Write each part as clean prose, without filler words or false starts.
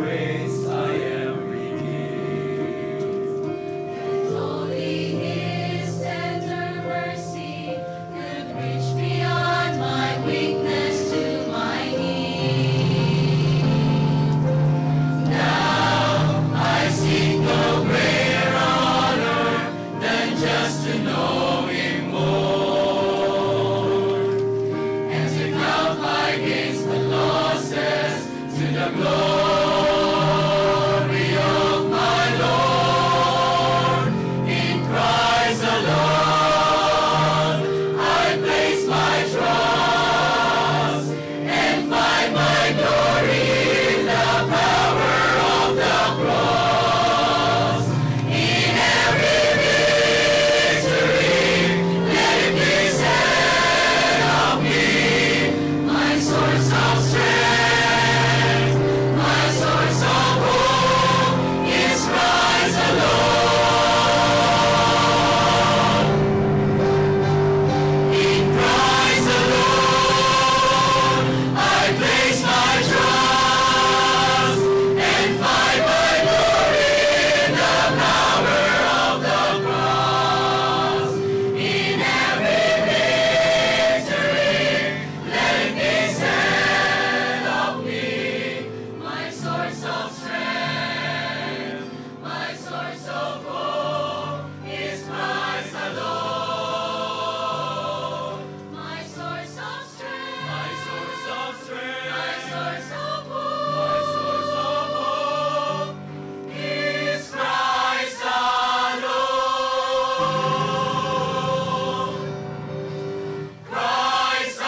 grace I am redeemed. And only His tender mercy could reach beyond my weakness to my need. Now I seek no greater honor than just to know Him more, and to count my gains but losses to the glory of my Lord. In Christ alone I place my trust and find my glory in the power of the cross. In every victory, let it be said of me, my source of strength, my source of hope is Christ alone. In Christ alone I place my trust and find my glory in the power of the cross. In every victory, let it be said of me, my source of strength, my source of hope is Christ alone. My source of strength, My source of strength, my source of hope, my source of hope, is Christ alone. Christ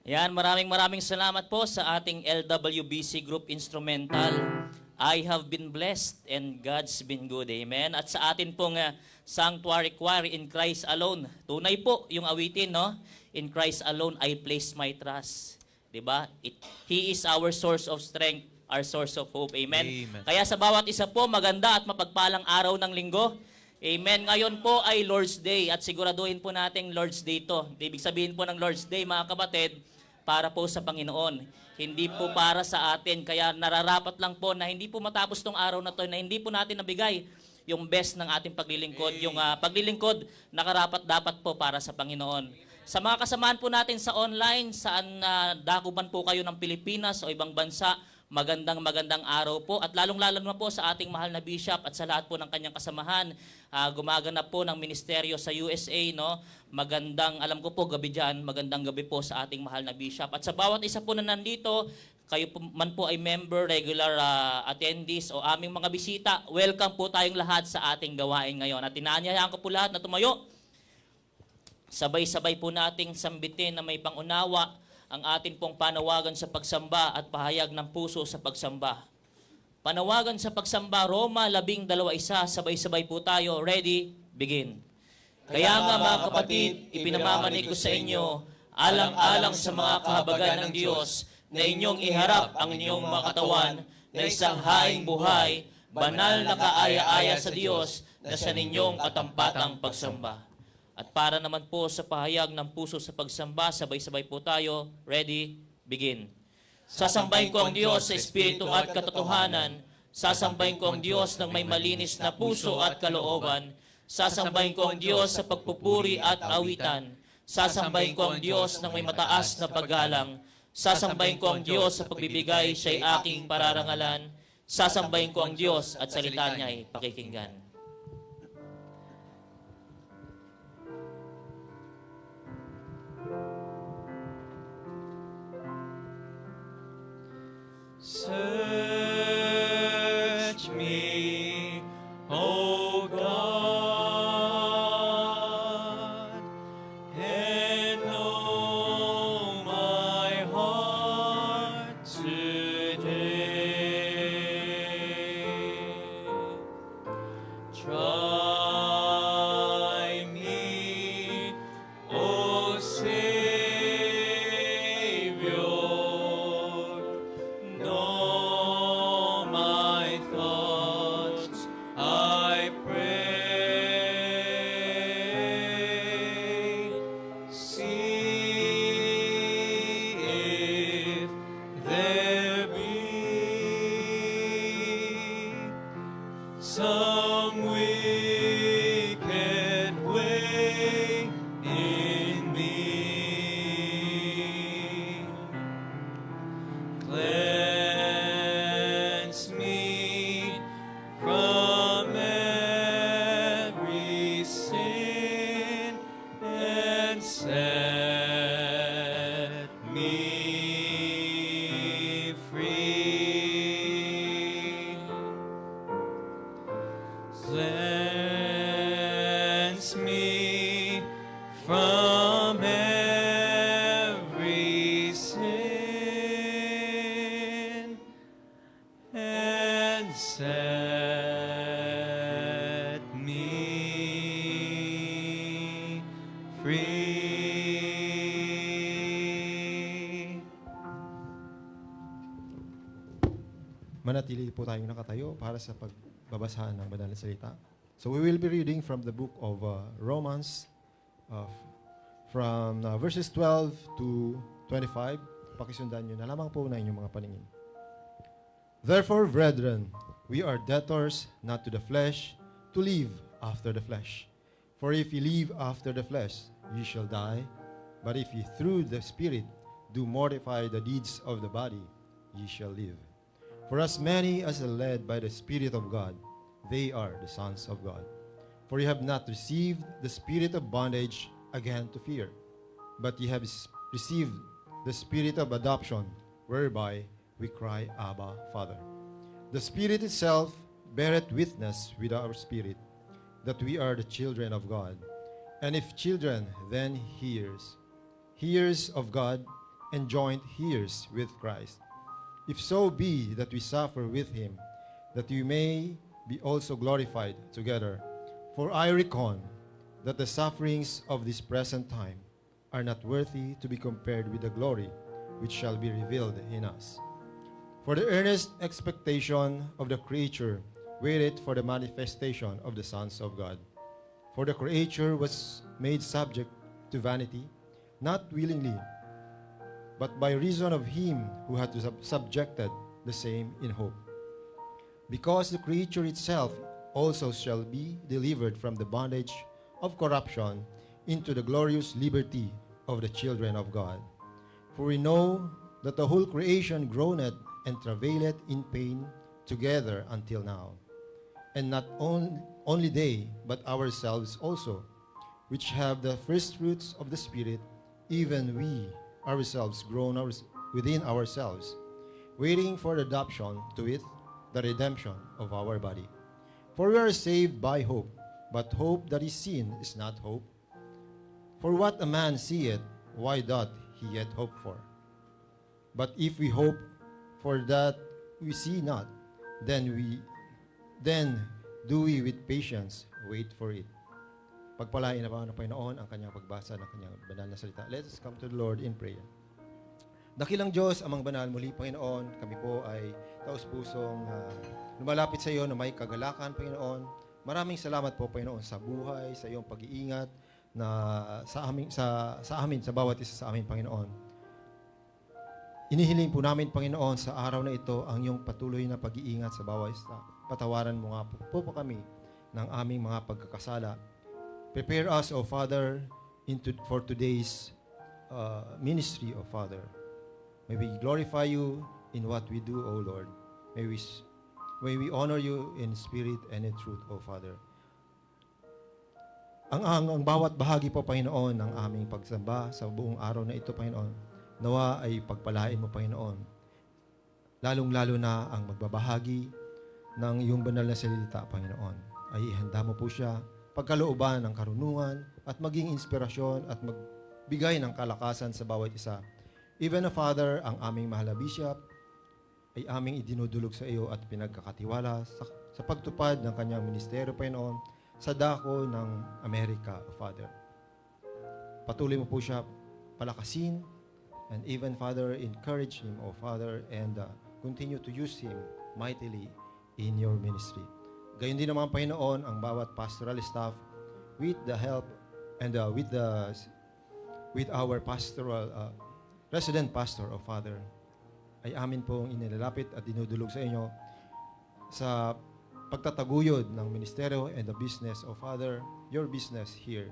Yan, maraming salamat po sa ating LWBC Group Instrumental. I have been blessed and God's been good. Amen. At sa atin pong Sanctuary Choir, In Christ Alone. Tunay po yung awitin, no? In Christ alone I place my trust. 'Di ba? He is our source of strength, our source of hope. Amen. Amen. Kaya sa bawat isa po, maganda at mapagpalang araw ng linggo. Amen. Ngayon po ay Lord's Day at siguraduhin po nating Lord's Day to. Ibig sabihin po ng Lord's Day, mga kapatid, para po sa Panginoon. Hindi po para sa atin. Kaya nararapat lang po na hindi po matapos tong araw na to, na hindi po natin nabigay yung best ng ating paglilingkod. Yung paglilingkod na karapat dapat po para sa Panginoon. Sa mga kasamaan po natin sa online, saan dakuban po kayo ng Pilipinas o ibang bansa, magandang araw po. At lalong-lalo na po sa ating mahal na bishop at sa lahat po ng kanyang kasamahan. Gumaganap po ng ministeryo sa USA, no? Alam ko po gabi dyan, magandang gabi po sa ating mahal na bishop. At sa bawat isa po na nandito, kayo po, man po ay member, regular attendees o aming mga bisita, welcome po tayong lahat sa ating gawain ngayon. At inaanyayahan ko po lahat na tumayo. Sabay-sabay po nating sambitin na may pangunawa ang atin pong panawagan sa pagsamba at pahayag ng puso sa pagsamba. Panawagan sa pagsamba, Roma 12:1, sabay-sabay po tayo. Ready? Begin. Kaya nga mga kapatid, ipinamamanig ko sa inyo, alang-alang sa mga kahabagan ng Diyos, na inyong iharap ang inyong mga katawan na isang haing buhay, banal na kaaya-aya sa Diyos, na sa ninyong katampatang pagsamba. At para naman po sa pahayag ng puso sa pagsamba, sabay-sabay po tayo. Ready? Begin. Sasambahin ko ang Diyos sa Espiritu at katotohanan. Sasambahin ko ang Diyos ng may malinis na puso at kalooban. Sasambahin ko ang Diyos sa pagpupuri at awitan. Sasambahin ko ang Diyos ng may mataas na paggalang. Sasambahin ko ang Diyos sa pagbibigay siya'y aking pararangalan. Sasambahin ko ang Diyos at salita niya'y pakikinggan. Search me, O God, and know my heart today. some wicked way in me. Cleanse me from every sin and set me free. Cleanse me from every sin and set me free. Manatili po tayong nakatayo para sa pagbabasahan ng banal na salita. So we will be reading from the book of Romans from verses 12 to 25. Pakisundan nyo na lamang po na inyong mga paningin. Therefore, brethren, we are debtors not to the flesh, to live after the flesh. For if ye live after the flesh, ye shall die. But if ye through the Spirit do mortify the deeds of the body, ye shall live. For as many as are led by the Spirit of God, they are the sons of God. For ye have not received the spirit of bondage again to fear, but ye have received the spirit of adoption, whereby we cry, Abba, Father. The Spirit itself beareth witness with our spirit that we are the children of God. And if children, then heirs of God, and joint heirs with Christ. If so be that we suffer with him, that we may be also glorified together. For I reckon that the sufferings of this present time are not worthy to be compared with the glory which shall be revealed in us. For the earnest expectation of the creature waiteth for the manifestation of the sons of God. For the creature was made subject to vanity, not willingly, but by reason of him who had subjected the same in hope. Because the creature itself also shall be delivered from the bondage of corruption into the glorious liberty of the children of God. For we know that the whole creation groaneth and travaileth in pain together until now. And not only they, but ourselves also, which have the first fruits of the Spirit, even we ourselves groan within ourselves, waiting for adoption, to wit, the redemption of our body. For we are saved by hope, but hope that is seen is not hope. For what a man seeth, why doth he yet hope for? But if we hope for that we see not, then do we with patience wait for it. Pagpalain na ba ng Panginoon ang kanyang pagbasa ng kanyang banal na salita. Let us come to the Lord in prayer. Dakilang Diyos, amang banal, muli Panginoon, kami po ay taus-pusong lumalapit sa iyo na may kagalakan, Panginoon. Maraming salamat po, Panginoon, sa buhay, sa iyong pag-iingat na sa amin, sa bawat isa sa amin, Panginoon. Inihiling po namin, Panginoon, sa araw na ito ang iyong patuloy na pag-iingat sa bawat isa. Patawaran mo nga po kami ng aming mga pagkakasala. Prepare us, O Father, for today's ministry, O Father. May we glorify you in what we do, O Lord. May we honor you in spirit and in truth, O Father. Ang bawat bahagi po, Panginoon, ng aming pagsamba sa buong araw na ito, Panginoon, nawa ay pagpalain mo, Panginoon. Lalong-lalo na ang magbabahagi ng iyong banal na salita, Panginoon. Ay ihanda mo po siya, pagkalooban ng karunungan, at maging inspirasyon at magbigay ng kalakasan sa bawat isa. Even na Father, ang aming mahal na Bishop, ay aming idinudulog sa iyo at pinagkakatiwala sa pagtupad ng kanyang ministeryo, Panginoon, sa dako ng Amerika, Father. Patuloy mo po siya palakasin, and even, Father, encourage him, O Father, and continue to use him mightily in your ministry. Gayon din naman, Panginoon, ang bawat pastoral staff with the help and with our pastoral resident pastor, O Father, ay amin pong inilalapit at dinudulog sa inyo sa pagtataguyod ng ministeryo and the business of Father, your business here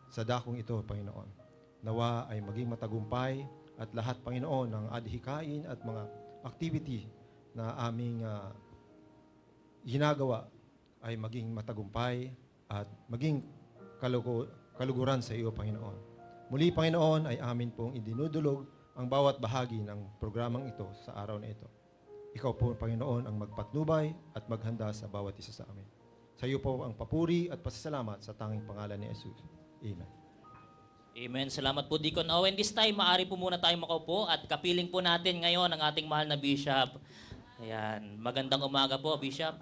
sa dakong ito, Panginoon. Nawa ay maging matagumpay at lahat, Panginoon, ng adhikain at mga activity na aming ginagawa ay maging matagumpay at maging kaluguran sa iyo, Panginoon. Muli, Panginoon, ay amin pong idinudulog ang bawat bahagi ng programang ito sa araw na ito. Ikaw po, Panginoon, ang magpatnubay at maghanda sa bawat isa sa amin. Sa iyo po ang papuri at pasasalamat sa tanging pangalan ni Jesus. Amen. Amen. Salamat po, Deacon Owen. This time, maaari po muna tayong makaupo at kapiling po natin ngayon ang ating mahal na Bishop. Ayan. Magandang umaga po, Bishop.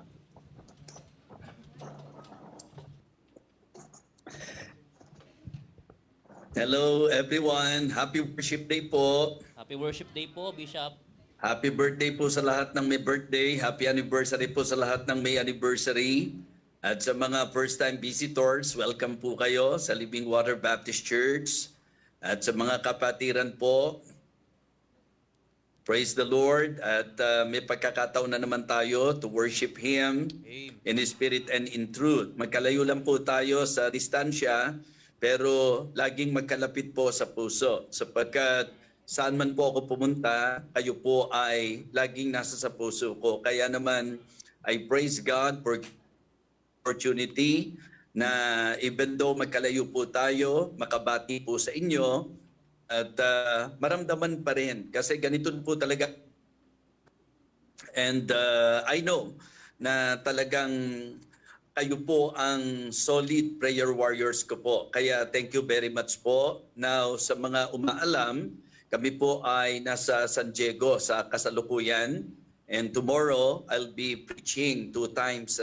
Hello everyone. Happy Worship Day po. Happy Worship Day po, Bishop. Happy birthday po sa lahat ng may birthday. Happy anniversary po sa lahat ng may anniversary. At sa mga first-time visitors, welcome po kayo sa Living Water Baptist Church. At sa mga kapatiran po, praise the Lord. At may pagkakataon na naman tayo to worship Him in Spirit and in truth. Magkalayo lang po tayo sa distansya, pero laging magkalapit po sa puso. Sapagkat saan man po ako pumunta, kayo po ay laging nasa sa puso ko. Kaya naman, I praise God for opportunity na even though magkalayo po tayo, makabati po sa inyo, at maramdaman pa rin. Kasi ganito po talaga. And I know na talagang kayo po ang solid prayer warriors ko po. Kaya thank you very much po. Now, sa mga umaalam, kami po ay nasa San Diego sa kasalukuyan. And tomorrow, I'll be preaching 2 times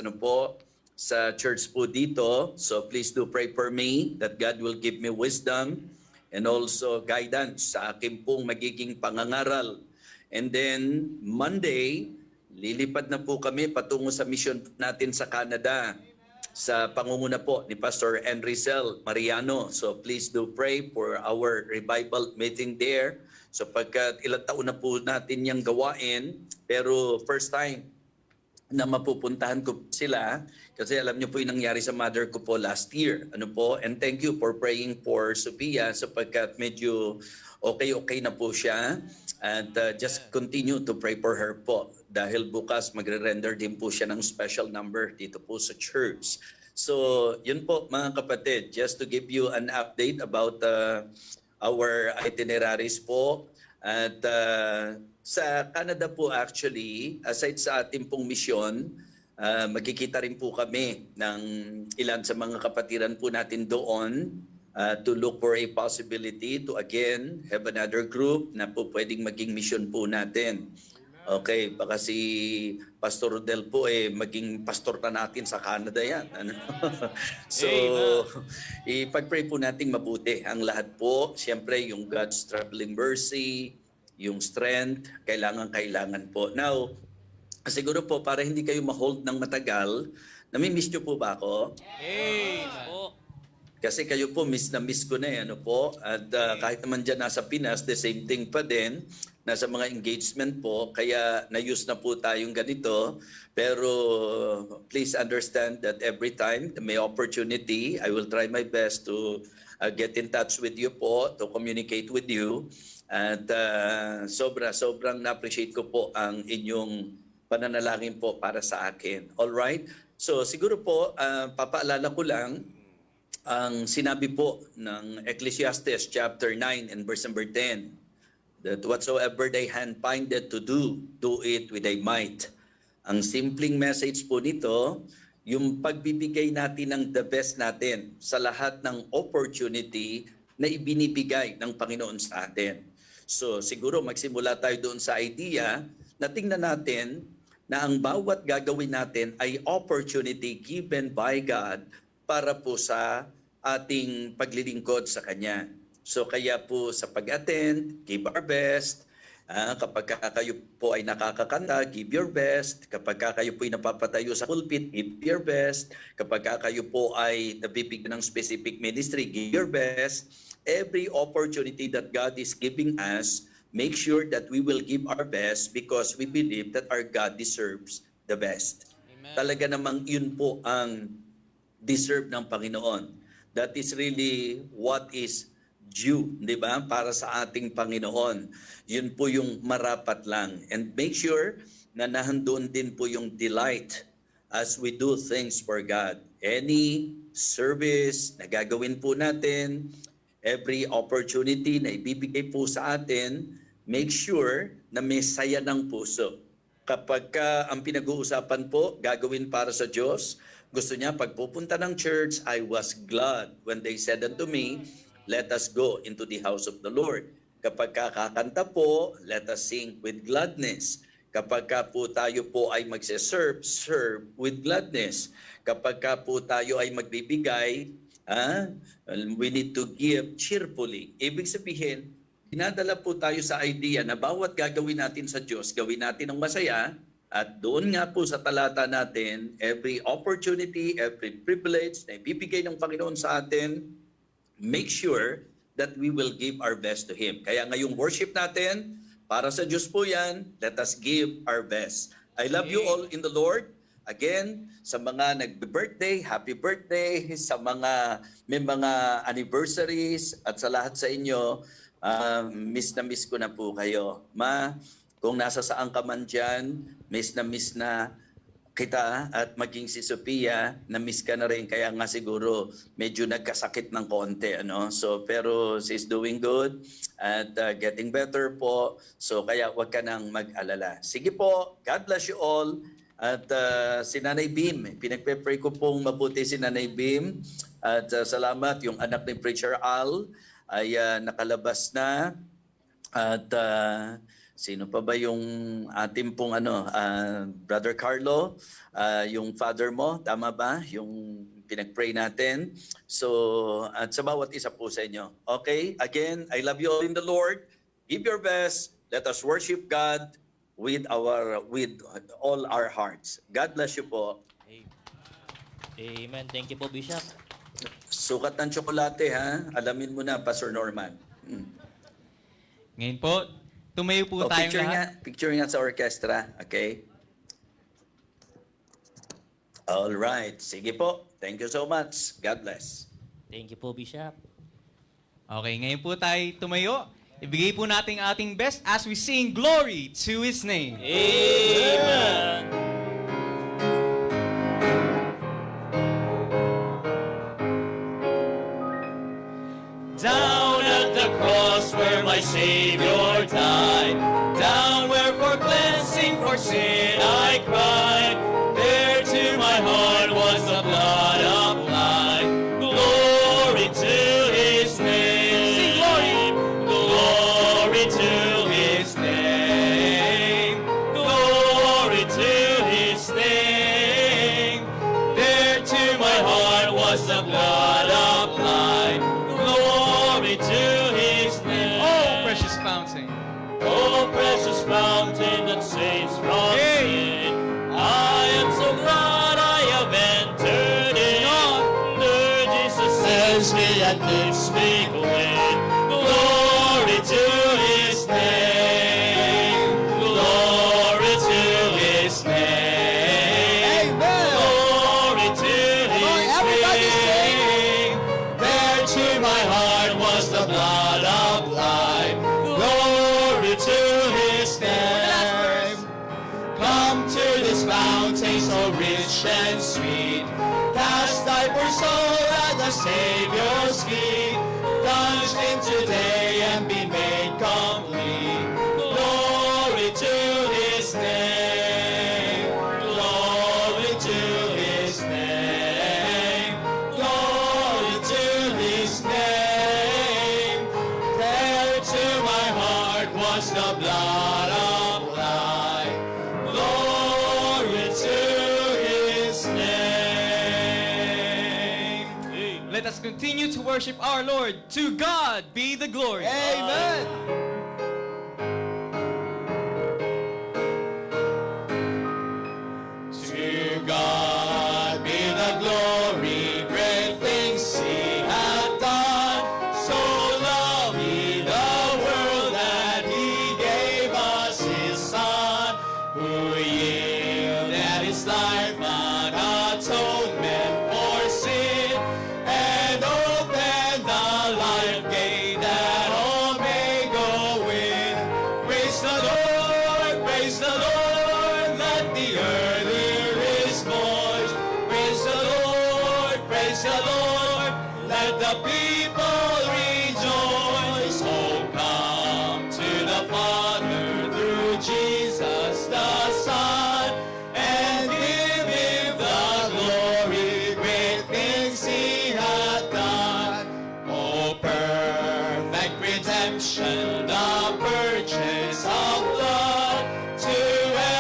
sa church po dito. So please do pray for me that God will give me wisdom and also guidance sa aking pong magiging pangangaral. And then Monday, lilipad na po kami patungo sa mission natin sa Canada sa pangunguna po ni Pastor Enricel Mariano. So please do pray for our revival meeting there. So pagkat ilang taon na po natin yung gawain, pero first time na mapupuntahan ko sila kasi alam niyo po yung nangyari sa mother ko po last year. And thank you for praying for Sophia sapagkat medyo okay na po siya. And just continue to pray for her po. Dahil bukas magre-render din po siya ng special number dito po sa church. So, yun po mga kapatid, just to give you an update about our itineraries po. At sa Canada po actually, aside sa ating pong misyon, magkikita rin po kami ng ilan sa mga kapatiran po natin doon. To look for a possibility to again have another group na po pwedeng maging mission po natin. Okay, baka si Pastor Rodel po maging pastor na natin sa Canada yan. So, ipag-pray po natin mabuti ang lahat po. Siyempre, yung God's traveling mercy, yung strength, kailangan po. Now, siguro po para hindi kayo ma-hold ng matagal, nami-miss nyo po ba ako? Po. Kasi kayo po, miss na miss ko na po. At kahit naman dyan nasa Pinas, the same thing pa din. Nasa mga engagement po, kaya na-use na po tayong ganito. Pero please understand that every time may opportunity, I will try my best to get in touch with you po, to communicate with you. At sobrang na-appreciate ko po ang inyong pananalangin po para sa akin. All right? So siguro po, papaalala ko lang, ang sinabi po ng Ecclesiastes chapter 9 and verse number 10, that whatsoever thy hand findeth to do, do it with thy might. Ang simpleng message po nito, yung pagbibigay natin ng the best natin sa lahat ng opportunity na ibinibigay ng Panginoon sa atin. So siguro magsimula tayo doon sa idea na tingnan natin na ang bawat gagawin natin ay opportunity given by God para po sa ating paglilingkod sa Kanya. So kaya po sa pag-attend, give our best. Kapag kayo po ay nakakakanta, give your best. Kapag kayo po ay napapatayo sa pulpit, give your best. Kapag kayo po ay nabibigyan ng specific ministry, give your best. Every opportunity that God is giving us, make sure that we will give our best because we believe that our God deserves the best. Talaga namang yun po ang deserve ng Panginoon. That is really what is due, di ba? Para sa ating Panginoon. Yun po yung marapat lang. And make sure na nahandoon din po yung delight as we do things for God. Any service na gagawin po natin, every opportunity na ibibigay po sa atin, make sure na may saya ng puso. Kapag ang pinag-uusapan po, gagawin para sa Diyos, gusto niya, pagpupunta ng church, I was glad when they said unto me, let us go into the house of the Lord. Kapag kakanta po, let us sing with gladness. Kapag po tayo po ay magse-serve, serve with gladness. Kapag po tayo ay magbibigay, we need to give cheerfully. Ibig sabihin, dinadala po tayo sa idea na bawat gagawin natin sa Diyos, gawin natin ng masaya, at doon nga po sa talata natin, every opportunity, every privilege na ibibigay ng Panginoon sa atin, make sure that we will give our best to Him. Kaya ngayong worship natin, para sa Diyos po yan, let us give our best. I love you all in the Lord. Again, sa mga nag-birthday, happy birthday. Sa mga may mga anniversaries at sa lahat sa inyo, miss ko na po kayo. Ma, kung nasa saan ka man dyan, miss na kita at maging si Sophia, na-miss ka na rin. Kaya nga siguro medyo nagkasakit ng konti. Ano? So, pero she's doing good at getting better po. So kaya wag ka nang mag-alala. Sige po, God bless you all. At si Nanay Bim, pinagpe-pray ko pong mabuti si Nanay Bim. At salamat, yung anak ni Preacher Al ay nakalabas na. At sino pa ba yung ating pong Brother Carlo, yung father mo, tama ba? Yung pinag-pray natin. So, at sa bawat isa po sa inyo. Okay? Again, I love you all in the Lord. Give your best. Let us worship God with all our hearts. God bless you po. Amen. Thank you po, Bishop. Sukat ng tsokolate, ha? Alamin mo na, Pastor Norman. Ngayon po, tumayo po tayong lahat. Picture nga sa orchestra, okay? All right. Sige po. Thank you so much. God bless. Thank you po, Bishop. Okay, ngayon po tayo tumayo. Ibigay po natin ating best as we sing glory to His name. Amen. Down at the cross where my Savior died, down where for cleansing for sin I cried, there to my heart was the blood applied. Glory to His name. Sing glory. Glory to His name. Glory to His name. There to my heart was the blood applied. Glory to His name. Oh, precious fountain. Oh, precious fountain that saves from sin. I am so glad I have entered in. Under Jesus sends me and lifts me clean. Glory to His name. Glory to His name. Glory to His name. There to my heart was the blood applied. Glory to His name. Come to this fountain so rich and sweet. Cast thy poor soul at the Savior's feet. Plunge in today and be made complete. Glory to His name. Glory to His name. Glory to His name. There to my heart was the blood applied. Glory to His name. Let us continue to worship our Lord. To God be the glory. Amen! To God be the glory, great things He hath done. So loved He the world that He gave us His Son, who yielded His life praise the Lord. Let the people rejoice. Oh, come to the Father through Jesus the Son, and give him the glory. Great things he hath done. Oh, perfect redemption, the purchase of blood. To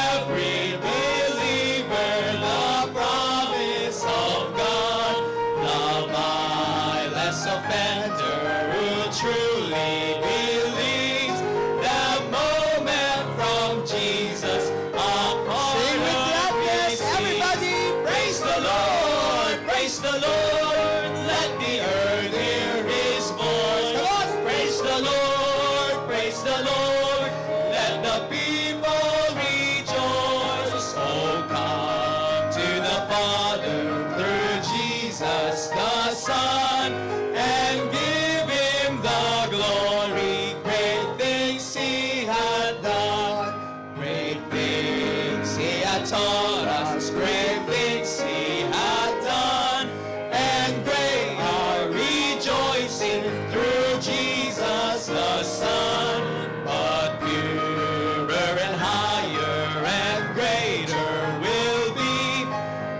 every believer, the promise of God. The vilest offender who truly believes, that moment from Jesus, upon Sing with gladness, everybody. Praise the Lord, praise the Lord, let the earth hear his voice. Come on. Praise the Lord, praise the Lord, let the people rejoice. Oh, come to the Father through Jesus the Son, and give him the glory. Great things he hath done. Great things he hath taught us, great things he hath done, and great our rejoicing through Jesus the Son. But purer and higher and greater will be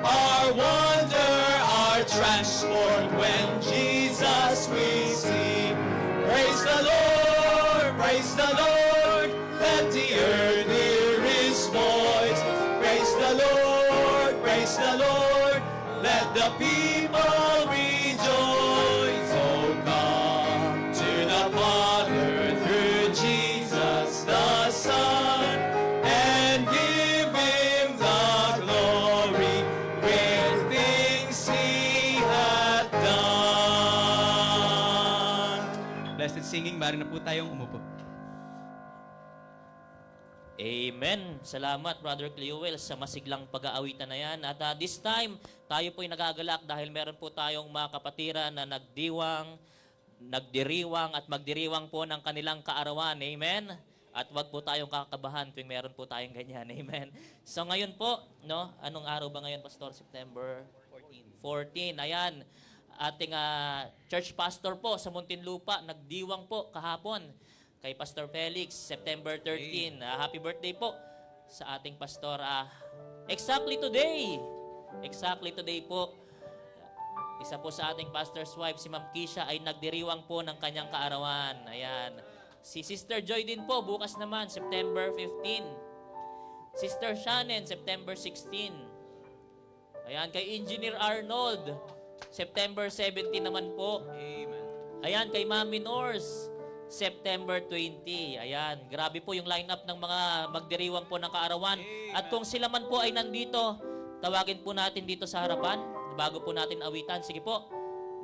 our wonder, our transport when Jesus we see. Praise the Lord, praise the Lord, let the earth hear his voice. Praise the Lord, praise the Lord, let the people rejoice. Oh, come to the Father through Jesus the Son, and give him the glory. Great things he hath done. Blessed singing, maaari na po tayong umupo. Amen. Salamat, Brother Clewell, sa masiglang pag-aawitan na yan. At this time, tayo po'y nagagalak dahil meron po tayong mga kapatiran na nagdiriwang at magdiriwang po ng kanilang kaarawan. Amen. At wag po tayong kakabahan tuwing meron po tayong ganyan. Amen. So ngayon po, no, anong araw ba ngayon, Pastor? September 14. Ayan. Ating church pastor po sa Muntinlupa, nagdiwang po kahapon kay Pastor Felix, September 13. Happy birthday po sa ating pastor. Exactly today po, isa po sa ating pastor's wife, si Ma'am Kisha, ay nagdiriwang po ng kanyang kaarawan. Ayan. Si Sister Joy din po, bukas naman, September 15. Sister Shannon, September 16. Ayan, kay Engineer Arnold, September 17 naman po. Amen. Ayan, kay Mami Norse, September 20. Ayan, grabe po yung lineup ng mga magdiriwang po ng kaarawan. At kung sila man po ay nandito, tawagin po natin dito sa harapan bago po natin awitan. Sige po,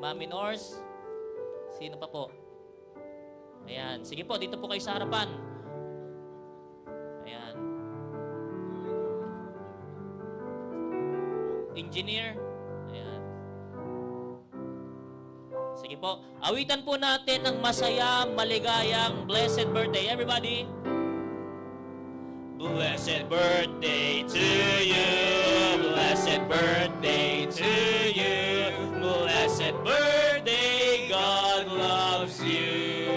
Mami Norse. Sino pa po? Ayan, sige po, dito po kayo sa harapan. Ayan. Engineer. Ayan. Sige po. Awitan po natin ng masaya, maligayang, blessed birthday. Everybody. Blessed birthday to you. Blessed birthday to you. Blessed birthday, God loves you.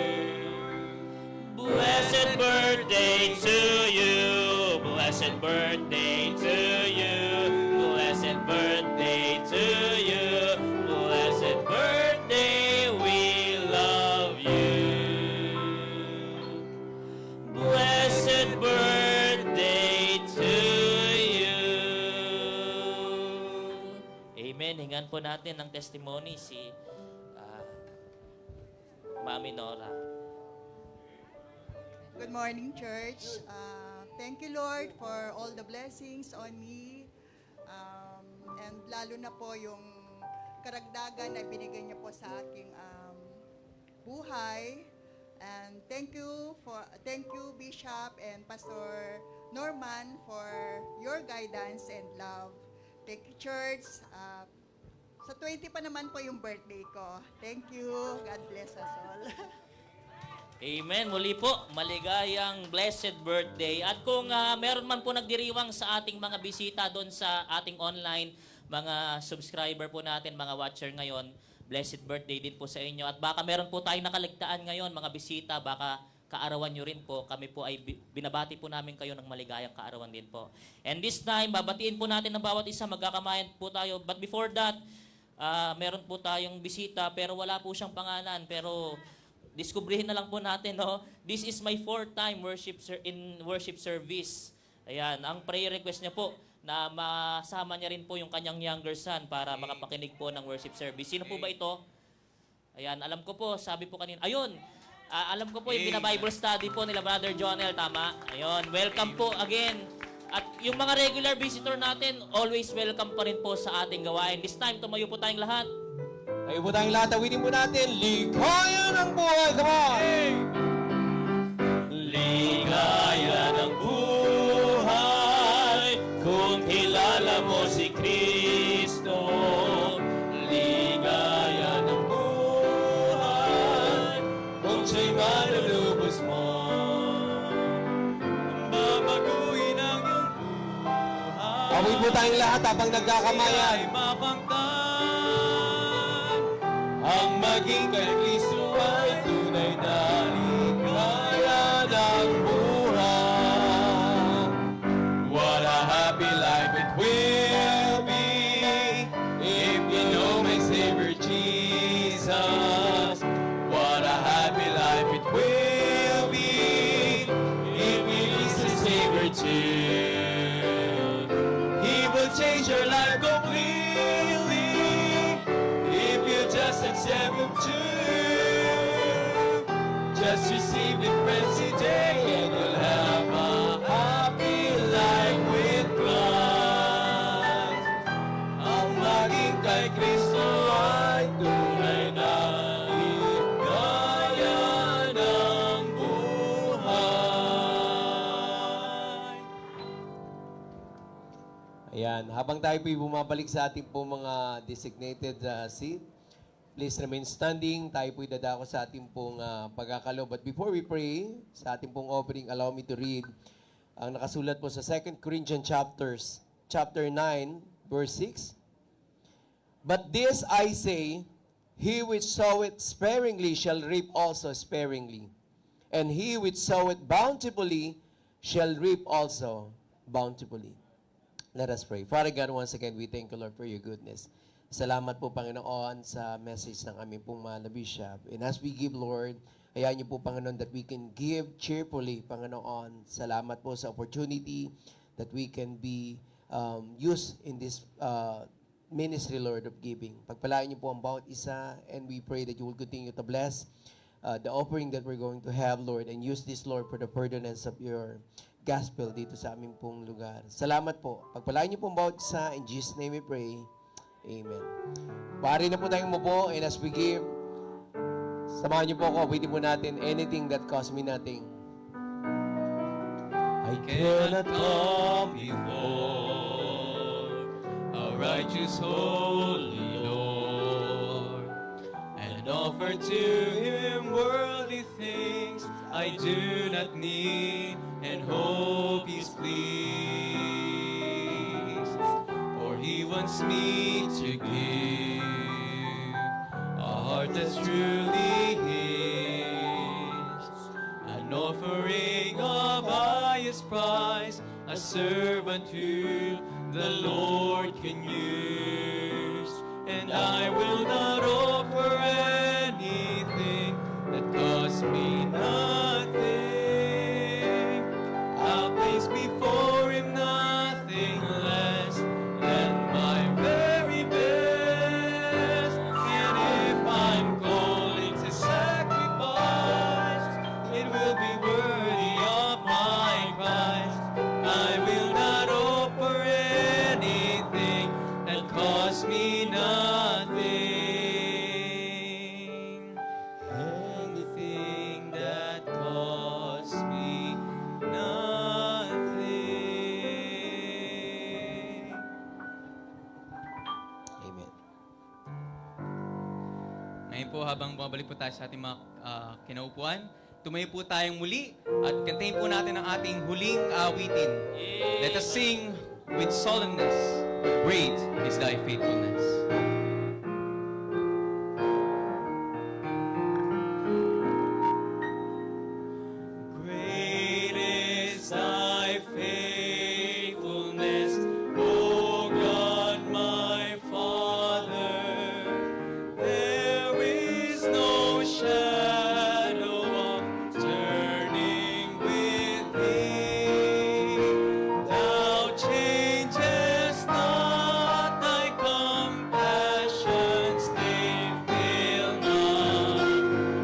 Blessed birthday to you. Blessed birthday to you. Blessed birthday to you. Blessed birthday, we love you. Blessed birthday to you. Amen. Hingan po natin ng testimony si Mami Nora. Good morning, church. Thank you, Lord, for all the blessings on me. And lalo na po yung karagdagan na binigay niyo po sa aking buhay. And thank you, Bishop and Pastor Norman, for your guidance and love. Thank you, church. Sa 20 pa naman po yung birthday ko. Thank you. God bless us all. Amen. Muli po, maligayang blessed birthday. At kung meron man po nagdiriwang sa ating mga bisita doon sa ating online, mga subscriber po natin, mga watcher ngayon. Blessed birthday din po sa inyo. At baka meron po tayong nakaligtaan ngayon, mga bisita, baka kaarawan nyo rin po. Kami po ay binabati po namin kayo ng maligayang kaarawan din po. And this time, babatiin po natin ng bawat isa, magkakamayan po tayo. But before that, meron po tayong bisita, pero wala po siyang pangalan. Pero diskubrihin na lang po natin, no? This is my 4th time in worship service. Ayan, ang prayer request niya po, na masama niya rin po yung kanyang younger son para makapakinig po ng worship service. Sino po ba ito? Ayan, alam ko po, sabi po kanina. Ayun, alam ko po yung bina-Bible study po nila Brother Jonel, tama? Ayun, welcome po again. At yung mga regular visitor natin, always welcome pa rin po sa ating gawain. This time, tumayo po tayong lahat. Tayo po tayong lahat, awitin po natin, Ligaya ng Buhay! Come on! Ligaya ng buhay kung kilala mo si Kristo. Ligaya ng buhay kung siya'y malulubos mo. Babaguhin ang iyong buhay. Awit po tayong lahat habang nagkakamayan. Ay mapangtan ang maging kay Kristo ay tunay na ligaya ng buhay. What a happy life it will be if you know my Savior Jesus. What a happy life it will be if He is the Savior too. He will change your life completely if you just accept Him too. Just receive Him friends today and you'll have a happy life with Christ. Ang maging kay Kristo ay tunay na ligaya ng buhay. Ayan, habang tayo po'y bumabalik sa ating po mga designated seat, please remain standing. Tayo po'y dadako sa ating pong pagkakalo. But before we pray, sa ating pong opening, allow me to read ang nakasulat po sa 2 Corinthians chapter 9, verse 6. But this I say, he which soweth sparingly shall reap also sparingly, and he which soweth bountifully shall reap also bountifully. Let us pray. Father God, once again, we thank you, Lord, for your goodness. Salamat po, Panginoon, sa message ng aming pong mahal na bishop. And as we give, Lord, hayaan niyo po, Panginoon, that we can give cheerfully, Panginoon. Salamat po sa opportunity that we can be used in this ministry, Lord, of giving. Pagpalain niyo po ang bawat isa, and we pray that you will continue to bless the offering that we're going to have, Lord, and use this, Lord, for the furtherance of your gospel dito sa aming pong lugar. Salamat po. Pagpalain niyo po ang bawat isa. In Jesus' name we pray. Amen. Pari na po tayong mupo, and as we give, samahan niyo po ako, awitin po natin, anything that costs me nothing. I cannot come before a righteous holy Lord and offer to Him worldly things I do not need and hope He's pleased. For He wants me to give a heart that's truly His, an offering of highest price, a servant who the Lord can use. And I will not offer anything that costs me nothing. I'll place before Him nothing less than my very best. And if I'm calling to sacrifice, it will be worthy of my price. I will not offer anything that costs me nothing. Anything that costs me nothing. Amen. Ngayon po, habang bumabalik po tayo sa ating mga kinaupuan, tumayo po tayong muli at kantahin po natin ang ating huling awitin. Let us sing with solemnness. Great is thy faithfulness. Great is thy faithfulness, O God, my Father. There is no shadow of turning with thee. Thou changest not, thy compassions they fail not.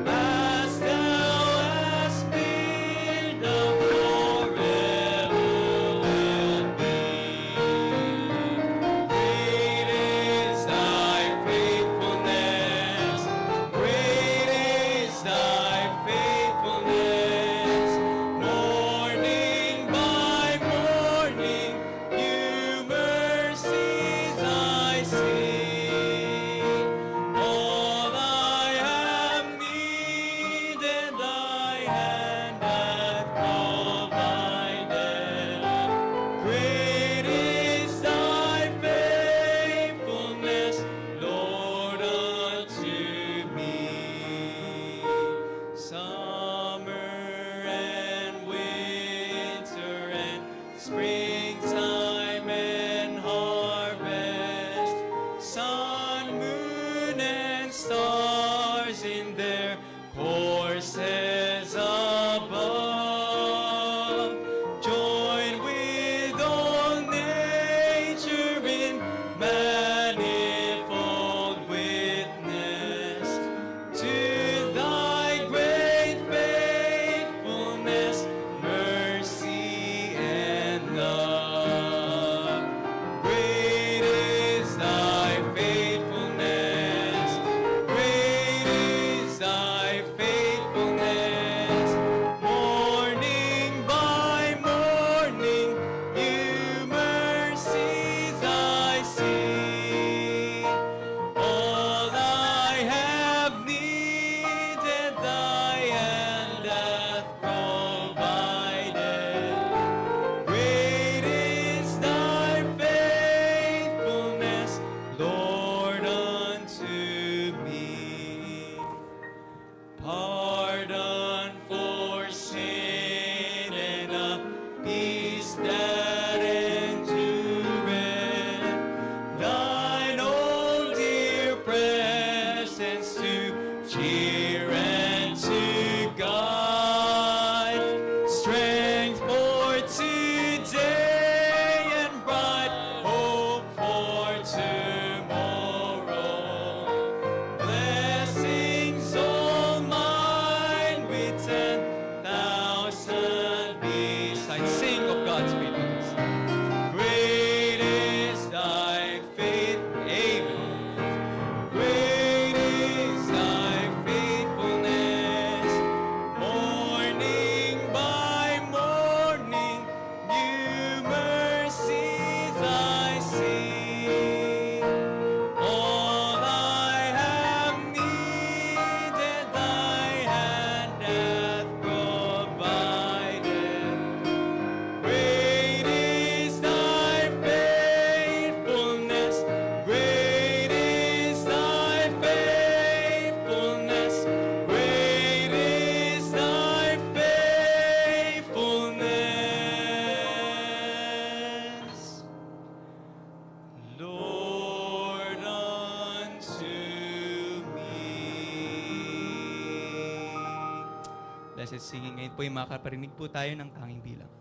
As thou hast been, thou forever wilt be. Great is thy faithfulness. Great is thy faithfulness. Morning by morning, new mercies I see. All I have needed, thy hand hath provided. Great is thy faithfulness, Lord, unto me. Summer and winter and springtime and harvest, sun, moon, and stars in their courses above, join with all nature in manifold witness to thy great faithfulness, mercy, and love. Great is thy faithfulness. Great is thy faithfulness. Morning by morning, new mercies I see. All I have needed, thy hand hath provided. Great is thy faithfulness, Lord, unto me. Pardon for sin and a peace that endureth. Thine own dear presence to cheer and to guide. Strength for today and bright hope for tomorrow. Blessings all mine with 10,000 besides. Sing of God's faithfulness. Great is thy faith. Amen. Great is thy faithfulness. Morning by morning, new mercies I see. All I have needed, thy hand hath provided. Great is thy faithfulness. Great is thy faithfulness. Great is thy faithfulness, Lord, unto me. Blessed singing. Ngayon po ay makaparinig po tayo ng tanging bilang.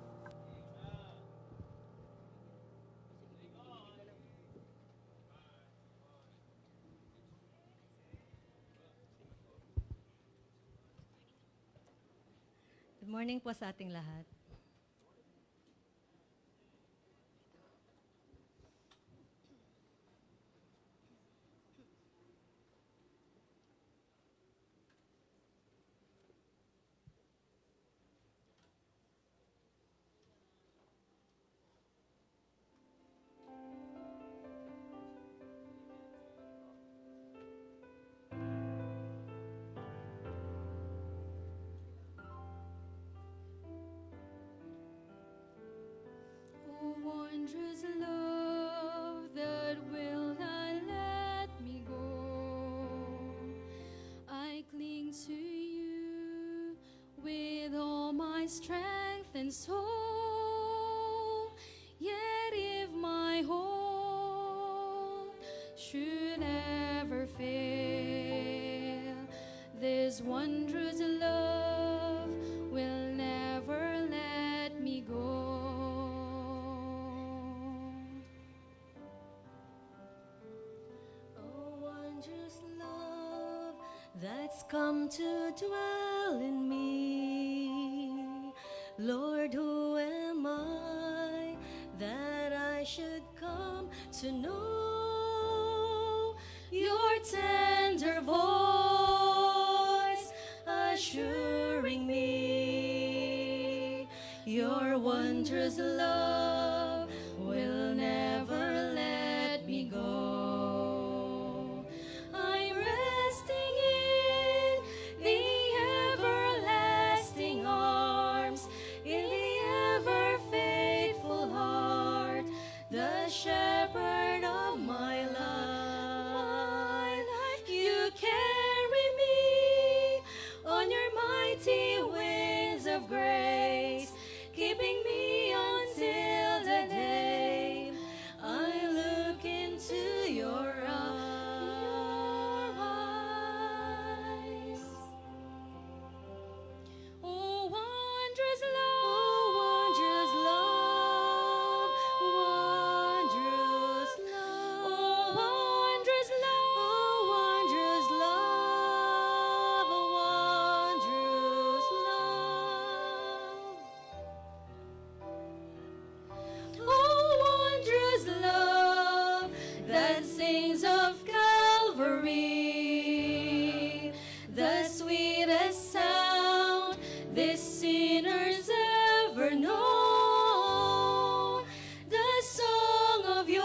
Good morning po sa ating lahat. strength and soul. Yet if my hope should ever fail, this wondrous love will never let me go. Oh, wondrous love that's come to dwell in me. Lord, who am I that I should come to know your tender voice, assuring me your wondrous love will never let me go. I'm resting in the everlasting arms, in the ever faithful heart, the shepherd of my life. You carry me on your mighty wings of grace, keeping me until the day I look into your eyes. Oh, wondrous love, Wondrous love, oh, wondrous love, wondrous love, wondrous love. Oh, wondrous love that sings of Calvary, the sweetest sound this sinner's ever known, the song of your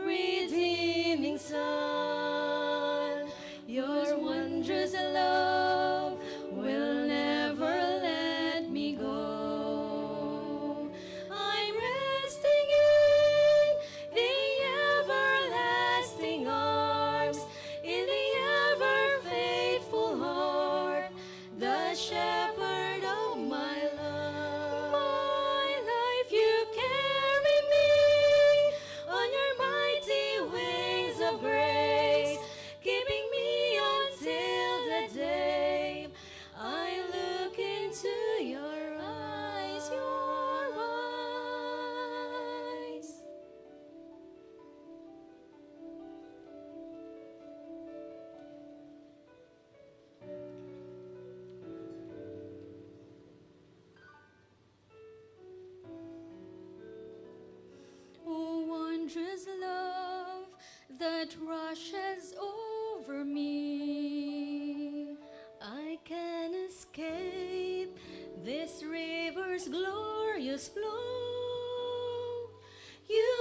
redeeming Son. Your wondrous love will never let me go. I'm resting in the everlasting arms, in the ever faithful heart, the shepherd of my life. My life, you carry me on your mighty wings of grace, keeping me until the day I look into your eyes, your eyes. oh, wondrous love that rushes over me. I can escape this river's glorious flow. You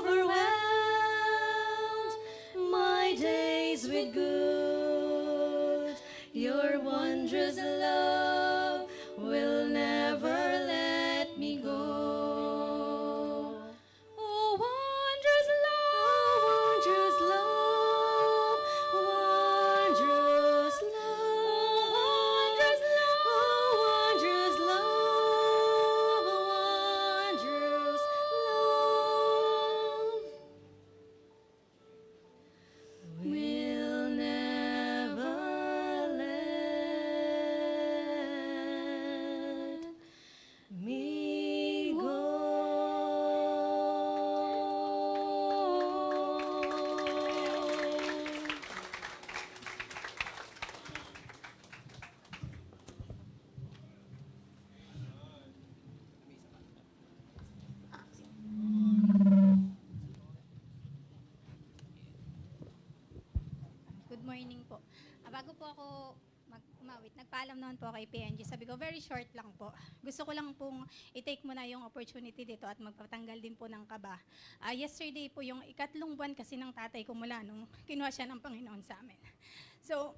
overwhelmed my days with good. Your wondrous love will never let me go. Oh, wondrous love, Wondrous love, wondrous love, wondrous love, will never let me go. Good morning po. Bago po ako umawit, nagpaalam naman po kay PNG. Sabi ko, very short lang po. Gusto ko lang pong i-take muna yung opportunity dito at magpatanggal din po ng kaba. Yesterday po, yung ikatlong buwan kasi ng tatay ko mula nung kinuha siya ng Panginoon sa amin. So,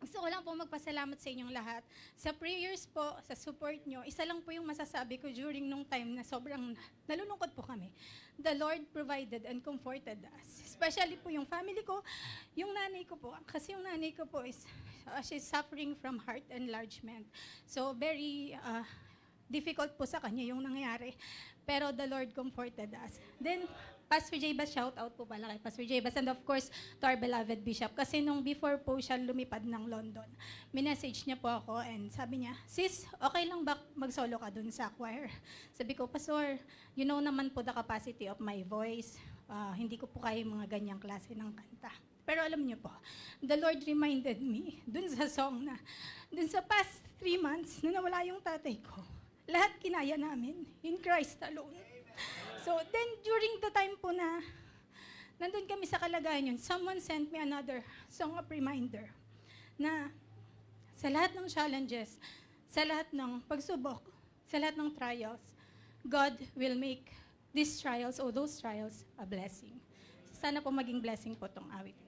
gusto ko lang po magpasalamat sa inyong lahat. Sa prayers po, sa support nyo, isa lang po yung masasabi ko during nung time na sobrang nalulungkot po kami. The Lord provided and comforted us. Especially po yung family ko, yung nanay ko po. Kasi yung nanay ko po is she's suffering from heart enlargement. So very difficult po sa kanya yung nangyari. Pero the Lord comforted us. Then, Pastor Jabas, shout out po pala kay Pastor Jabas. And of course, to our beloved Bishop. Kasi nung before po siya lumipad ng London, minessage niya po ako and sabi niya, sis, okay lang ba mag-solo ka dun sa choir? Sabi ko, Pastor, you know naman po the capacity of my voice. Hindi ko po kaya yung mga ganyang klase ng kanta. Pero alam niyo po, the Lord reminded me dun sa song na, dun sa past 3 months na nawala yung tatay ko, lahat kinaya namin in Christ alone. So then during the time po na nandun kami sa kalagayan yun, someone sent me another song of reminder na sa lahat ng challenges, sa lahat ng pagsubok, sa lahat ng trials, God will make these trials or those trials a blessing. Sana po maging blessing po tong awit.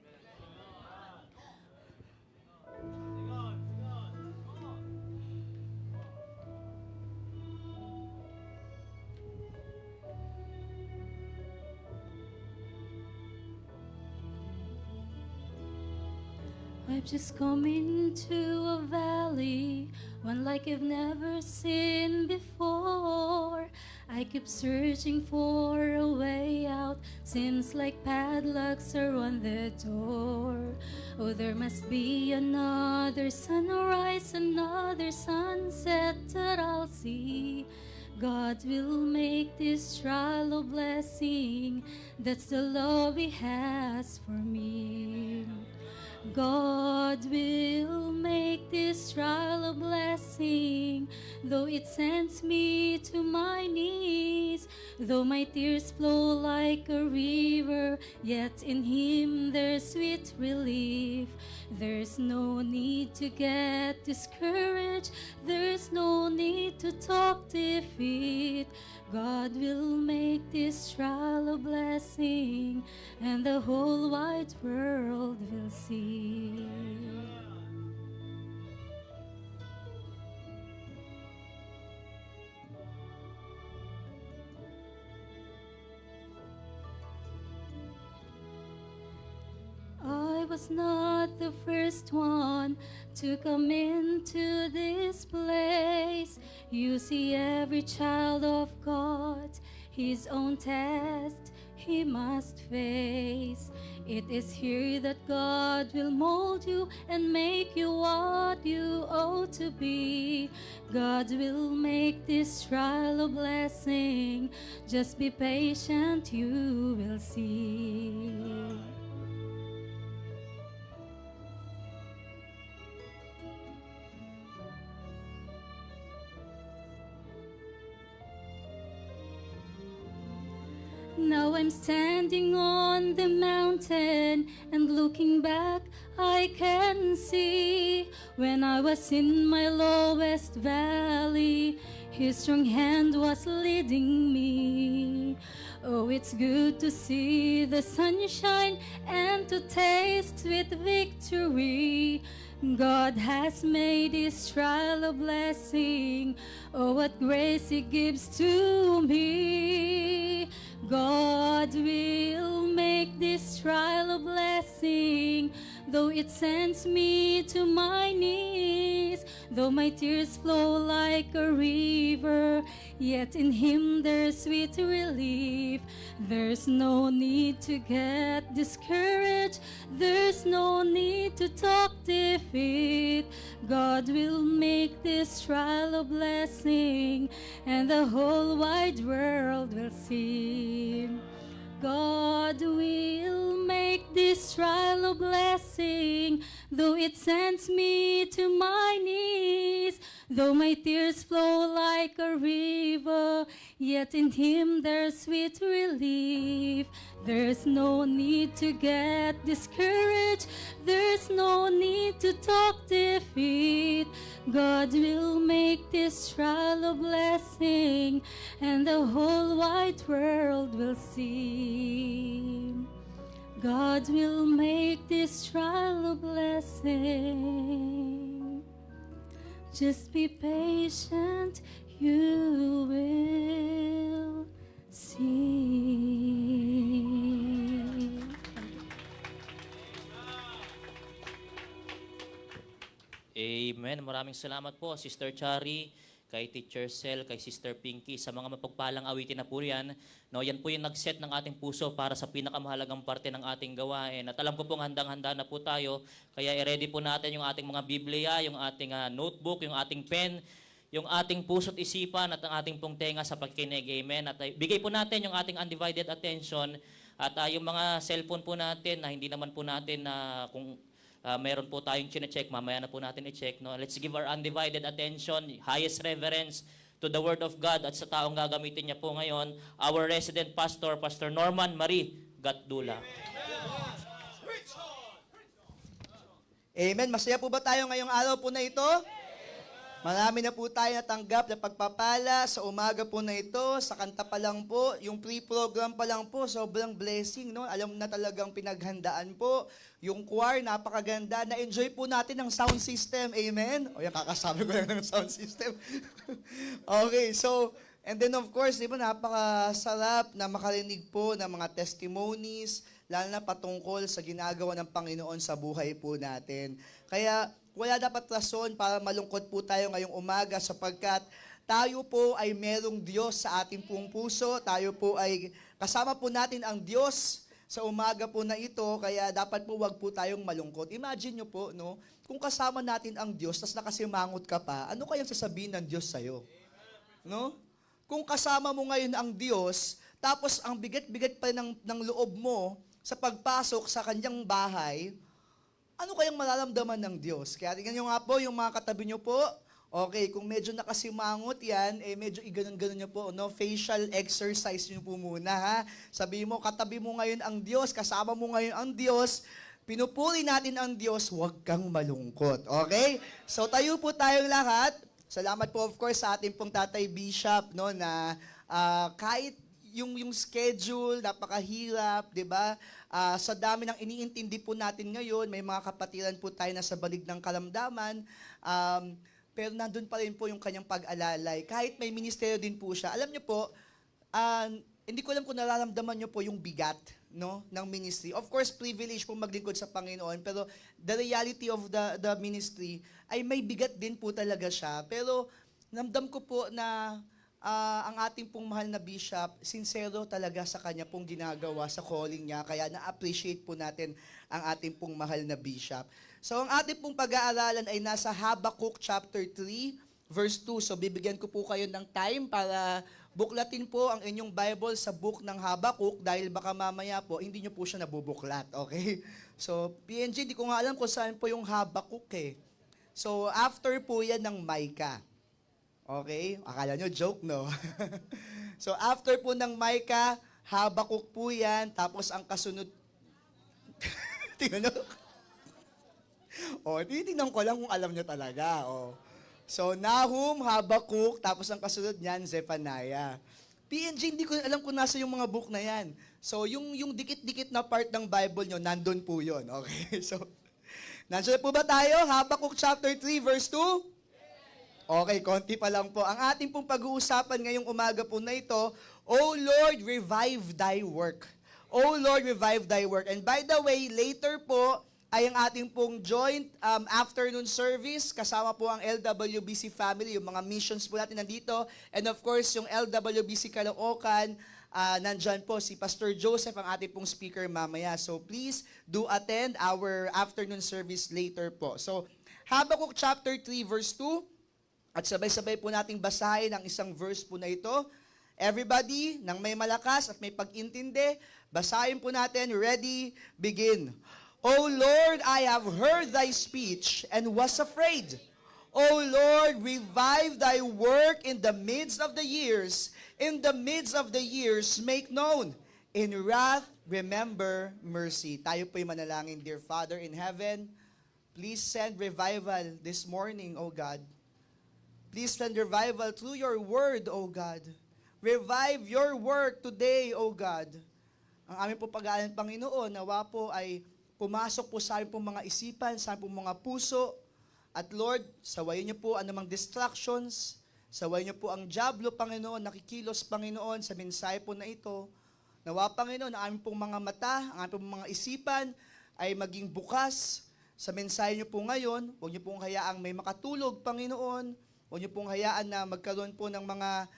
I've just come into a valley, one like I've never seen before. I keep searching for a way out, seems like padlocks are on the door. Oh, there must be another sunrise, another sunset that I'll see. God will make this trial a blessing, that's the love He has for me. God will make this trial a blessing, though it sends me to my knees, though my tears flow like a river, yet in Him there's sweet relief. There's no need to get discouraged, there's no need to talk defeat. God will make this trial a blessing, and the whole wide world will see. I was not the first one to come into this place. You see, every child of God, his own test he must face. It is here that God will mold you and make you what you ought to be. God will make this trial a blessing. Just be patient, you will see. Now I'm standing on the mountain, and looking back I can see when I was in my lowest valley, His strong hand was leading me. Oh, it's good to see the sunshine and to taste sweet victory. God has made His trial a blessing. Oh, what grace He gives to me. God will make this trial a blessing, though it sends me to my knees, though my tears flow like a river, yet in Him there's sweet relief. There's no need to get discouraged, there's no need to talk defeat. God will make this trial a blessing, and the whole wide world will see. God will make this trial a blessing, though it sends me to my knees, though my tears flow like a river, yet in Him there's sweet relief. There's no need to get discouraged, there's no need to talk defeat. God will make this trial a blessing, and the whole wide world will see. God will make this trial a blessing. Just be patient, you will see. Amen. Maraming salamat po, Sister Chari, kay Teacher Sel, kay Sister Pinky, sa mga mapagpalang awitin na po yan. No, yan po yung nag-set ng ating puso para sa pinakamahalagang parte ng ating gawain. At alam ko pong handang-handa na po tayo, kaya i-ready po natin yung ating mga Biblia, yung ating notebook, yung ating pen, yung ating puso't isipan at ang ating pong tenga sa pagkinig. Amen. At bigay po natin yung ating undivided attention at yung mga cellphone po natin na hindi naman po natin na kung meron po tayong chine-check, mamaya na po natin i-check. No? Let's give our undivided attention, highest reverence to the Word of God at sa taong gagamitin niya po ngayon, our resident pastor, Pastor Norman Marie Gatdula. Amen. Masaya po ba tayo ngayong araw po na ito? Marami na po tayo natanggap na pagpapala sa umaga po na ito, sa kanta pa lang po, yung pre-program pa lang po, sobrang blessing, no? Alam na talagang pinaghandaan po. Yung choir, napakaganda. Na-enjoy po natin ang sound system. Amen? O yan, kakasabi ko lang ng sound system. Okay, so, and then of course, di ba, napakasarap na makarinig po ng mga testimonies, lalo na patungkol sa ginagawa ng Panginoon sa buhay po natin. Kaya, wala dapat rason para malungkot po tayo ngayong umaga sapagkat tayo po ay merong Diyos sa ating pong puso. Tayo po ay kasama po natin ang Diyos sa umaga po na ito, kaya dapat po wag po tayong malungkot. Imagine nyo po, no, kung kasama natin ang Diyos, tas nakasimangot ka pa, ano kayang sasabihin ng Diyos sa'yo? No? Kung kasama mo ngayon ang Diyos, tapos ang bigat-bigat pa ng loob mo sa pagpasok sa kanyang bahay, ano kayang mararamdaman ng Diyos? Kaya tingnan nyo nga po, yung mga katabi nyo po, okay, kung medyo nakasimangot yan, medyo iganon-ganon nyo po, no? Facial exercise nyo po muna, ha? Sabi mo, katabi mo ngayon ang Diyos, kasama mo ngayon ang Diyos, pinupuri natin ang Diyos, huwag kang malungkot, okay? So tayo po tayong lahat. Salamat po, of course, sa ating pong Tatay Bishop, no, na kahit yung schedule, napakahirap, di ba? Sa dami ng iniintindi po natin ngayon, may mga kapatiran po tayo na sa balig ng kalamdaman, pero nandun pa rin po yung kanyang pag-alalay. Kahit may ministeryo din po siya. Alam niyo po, hindi ko alam kung nararamdaman niyo po yung bigat, no, ng ministry. Of course, privilege po maglingkod sa Panginoon, pero the reality of the ministry ay may bigat din po talaga siya. Pero namdam ko po na ang ating pong mahal na bishop, sincero talaga sa kanya pong ginagawa sa calling niya, kaya na-appreciate po natin ang ating pong mahal na bishop. So ang ating pong pag-aaralan ay nasa Habakkuk chapter 3, verse 2. So bibigyan ko po kayo ng time para buklatin po ang inyong Bible sa book ng Habakkuk dahil baka mamaya po hindi nyo po siya nabubuklat, okay? So PNG, di ko nga alam kung saan po yung Habakkuk eh. So after po yan ng Micah. Okay? Akala nyo, joke, no? So, after po ng Micah, Habakkuk po yan, tapos ang kasunod... Tingnan nyo? Titingnan ko lang kung alam nyo talaga. So, Nahum, Habakkuk, tapos ang kasunod niyan, Zephaniah. PNG, hindi ko alam kung nasa yung mga book na yan. So, yung dikit-dikit na part ng Bible nyo, nandun po yun. Okay? So, nandiyan po ba tayo? Habakkuk chapter 3, verse 2? Okay, konti pa lang po. Ang ating pong pag-uusapan ngayong umaga po na ito, O Lord, revive thy work. O Lord, revive thy work. And by the way, later po ay ang ating pong joint afternoon service. Kasama po ang LWBC family, yung mga missions po natin nandito. And of course, yung LWBC Caloocan, nandyan po si Pastor Joseph, ang ating pong speaker mamaya. So please do attend our afternoon service later po. So, Habakkuk chapter 3, verse 2. At sabay-sabay po nating basahin ang isang verse po na ito. Everybody, nang may malakas at may pag-intindi, basahin po natin. Ready, begin. O Lord, I have heard thy speech and was afraid. O Lord, revive thy work in the midst of the years. In the midst of the years, make known. In wrath, remember mercy. Tayo po'y manalangin, dear Father in heaven. Please send revival this morning, O God. Please send revival through your word, O God. Revive your work today, O God. Ang aming po pag-aaral, Panginoon, nawa po ay pumasok po sa aming po mga isipan, sa aming po mga puso. At Lord, sawayin niyo po anumang distractions, sawayin niyo po ang diablo, Panginoon, nakikilos, Panginoon, sa mensahe po na ito. Nawa, Panginoon, ang aming pong mga mata, ang aming pong mga isipan ay maging bukas sa mensahe niyo po ngayon. Huwag niyo pong hayaang may makatulog, Panginoon. Huwag niyo pong hayaan na magkaroon po ng mga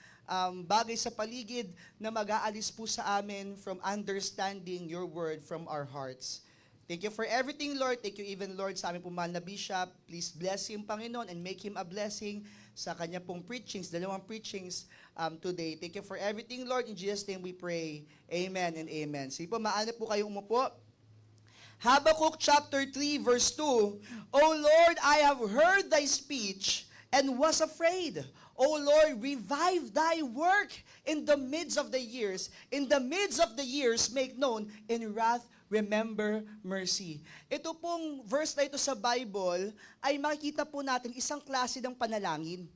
bagay sa paligid na mag-aalis po sa amin from understanding your word from our hearts. Thank you for everything, Lord. Thank you even, Lord, sa aming mahal na Bishop. Please bless him, Panginoon, and make him a blessing sa kanya pong preachings, 2 preachings today. Thank you for everything, Lord. In Jesus' name we pray. Amen and amen. Sige po, maano po kayo umupo. Habakkuk chapter 3, verse 2. O Lord, I have heard thy speech and was afraid. O Lord, revive thy work in the midst of the years. In the midst of the years, make known. In wrath, remember mercy. Ito pong verse na ito sa Bible ay makikita po natin isang klase ng panalangin.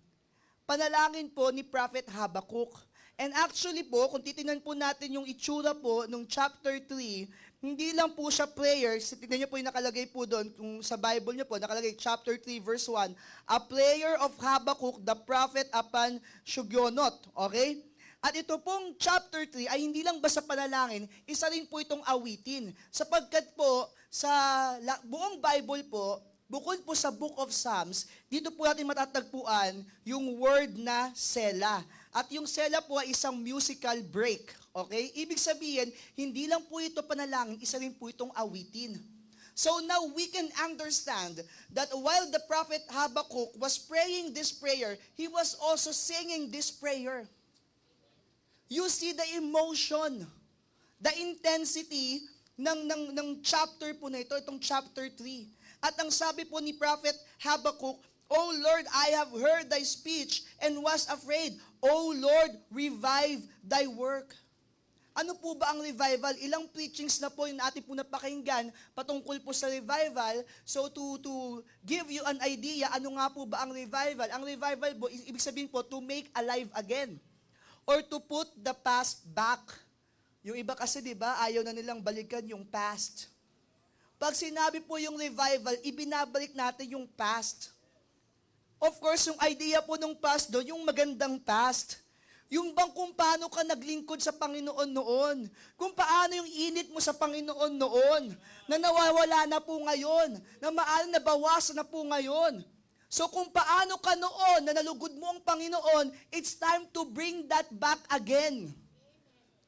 Panalangin po ni Prophet Habakkuk. And actually po, kung titingnan po natin yung itsura po nung chapter 3, hindi lang po siya prayer. Tignan niyo po yung nakalagay po doon, kung sa Bible niyo po, nakalagay chapter 3 verse 1, a prayer of Habakkuk, the prophet upon Shugionot. Okay? At ito pong chapter 3 ay hindi lang basta panalangin, isa rin po itong awitin. Sapagkat po, sa buong Bible po, bukod po sa Book of Psalms, dito po natin matatagpuan yung word na Selah. At yung Selah po ay isang musical break. Okay? Ibig sabihin, hindi lang po ito panalangin, isa rin po itong awitin. So now we can understand that while the prophet Habakkuk was praying this prayer, he was also singing this prayer. You see the emotion, the intensity ng chapter po na ito, itong chapter 3. At ang sabi po ni prophet Habakkuk, O Lord, I have heard thy speech and was afraid. O Lord, revive thy work. Ano po ba ang revival? Ilang preachings na po yung ating po napakinggan patungkol po sa revival. So to give you an idea, ano nga po ba ang revival? Ang revival po, ibig sabihin po, to make alive again. Or to put the past back. Yung iba kasi, di ba, ayaw na nilang balikan yung past. Pag sinabi po yung revival, ibinabalik natin yung past. Of course, yung idea po ng past doon, yung magandang past. Yung bang kung paano ka naglingkod sa Panginoon noon. Kung paano yung init mo sa Panginoon noon. Na nawawala na po ngayon. Na maaari nabawasan na po ngayon. So kung paano ka noon na nalugod mo ang Panginoon, it's time to bring that back again.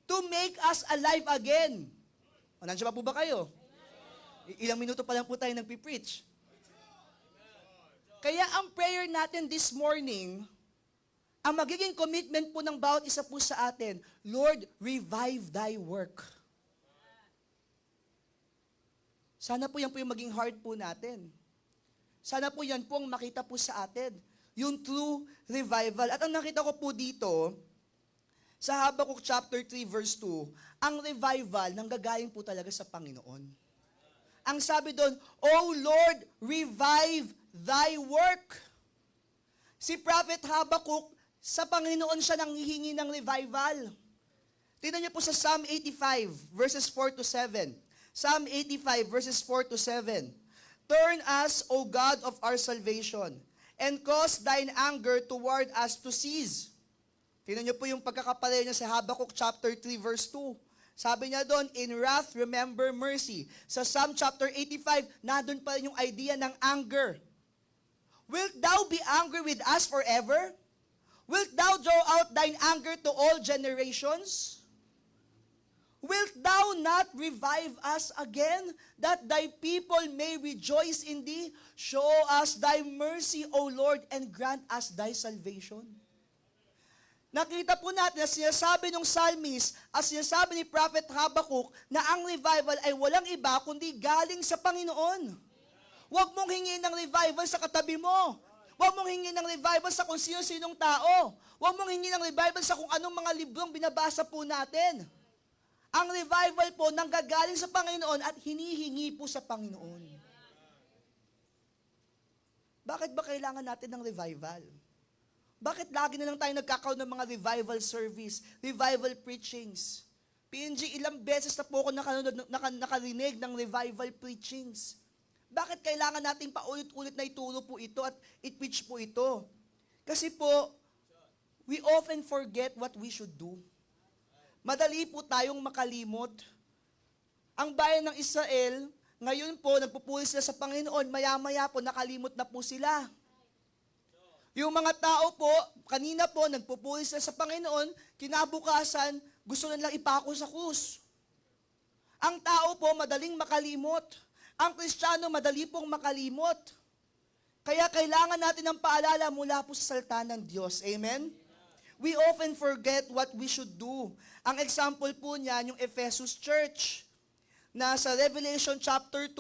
To make us alive again. O, nandiyan pa po ba kayo? Ilang minuto pa lang po tayo nagpipreach. Kaya ang prayer natin this morning, ang magiging commitment po ng bawat isa po sa atin, Lord, revive thy work. Sana po yan po yung maging heart po natin. Sana po yan po ang makita po sa atin. Yung true revival. At ang nakita ko po dito, sa Habakkuk chapter 3 verse 2, ang revival nanggagaling po talaga sa Panginoon. Ang sabi doon, O Lord, revive thy work. Si Prophet Habakkuk, sa Panginoon siya nanghihingi ng revival. Tingnan niyo po sa Psalm 85, verses 4 to 7. Psalm 85, verses 4 to 7. Turn us, O God of our salvation, and cause thine anger toward us to cease. Tingnan niyo po yung pagkakapareho niya sa Habakkuk chapter 3, verse 2. Sabi niya doon, in wrath, remember mercy. Sa Psalm chapter 85, nandun pa rin yung idea ng anger. Wilt thou be angry with us forever? Wilt thou draw out thine anger to all generations? Wilt thou not revive us again, that thy people may rejoice in thee? Show us thy mercy, O Lord, and grant us thy salvation. Nakita po natin na sinasabi ng psalmist at sinasabi ni Prophet Habakkuk na ang revival ay walang iba kundi galing sa Panginoon. Huwag mong hingin ng revival sa katabi mo. Huwag mong hingin ng revival sa kung sino-sinong tao. Huwag mong hingin ng revival sa kung anong mga librong binabasa po natin. Ang revival po nanggagaling sa Panginoon at hinihingi po sa Panginoon. Bakit ba kailangan natin ng revival? Bakit lagi na lang tayo nagkakaroon ng mga revival service, revival preachings? PNG, ilang beses na po ako nakarinig ng revival preachings. Bakit kailangan nating paulit-ulit na ituro po ito at i-preach po ito? Kasi po, we often forget what we should do. Madali po tayong makalimot. Ang bayan ng Israel, Ngayon po, nagpupuri sila sa Panginoon, maya-maya po, nakalimot na po sila. Yung mga tao po, kanina po, nagpupuri sila sa Panginoon, kinabukasan, gusto na lang ipako sa krus. Ang tao po, madaling makalimot. Ang Kristiyano, madali pong makalimot. Kaya kailangan natin ng paalala mula po sa salita ng Diyos. Amen? We often forget what we should do. Ang example po niyan, yung Ephesus Church. Na sa Revelation chapter 2,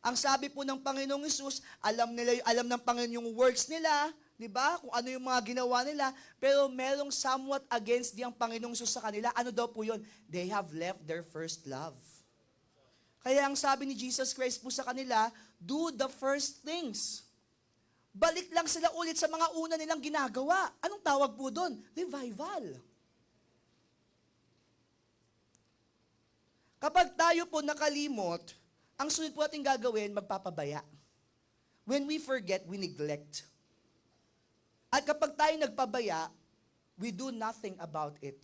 ang sabi po ng Panginoong Hesus, alam ng Panginoon yung works nila, di ba? Kung ano yung mga ginawa nila, pero merong somewhat against ang Panginoong Hesus sa kanila. Ano daw po yun? They have left their first love. Kaya ang sabi ni Jesus Christ po sa kanila, do the first things. Balik lang sila ulit sa mga una nilang ginagawa. Anong tawag po doon? Revival. Kapag tayo po nakalimot, ang sunod po natin gagawin, magpapabaya. When we forget, we neglect. At kapag tayo nagpabaya, we do nothing about it.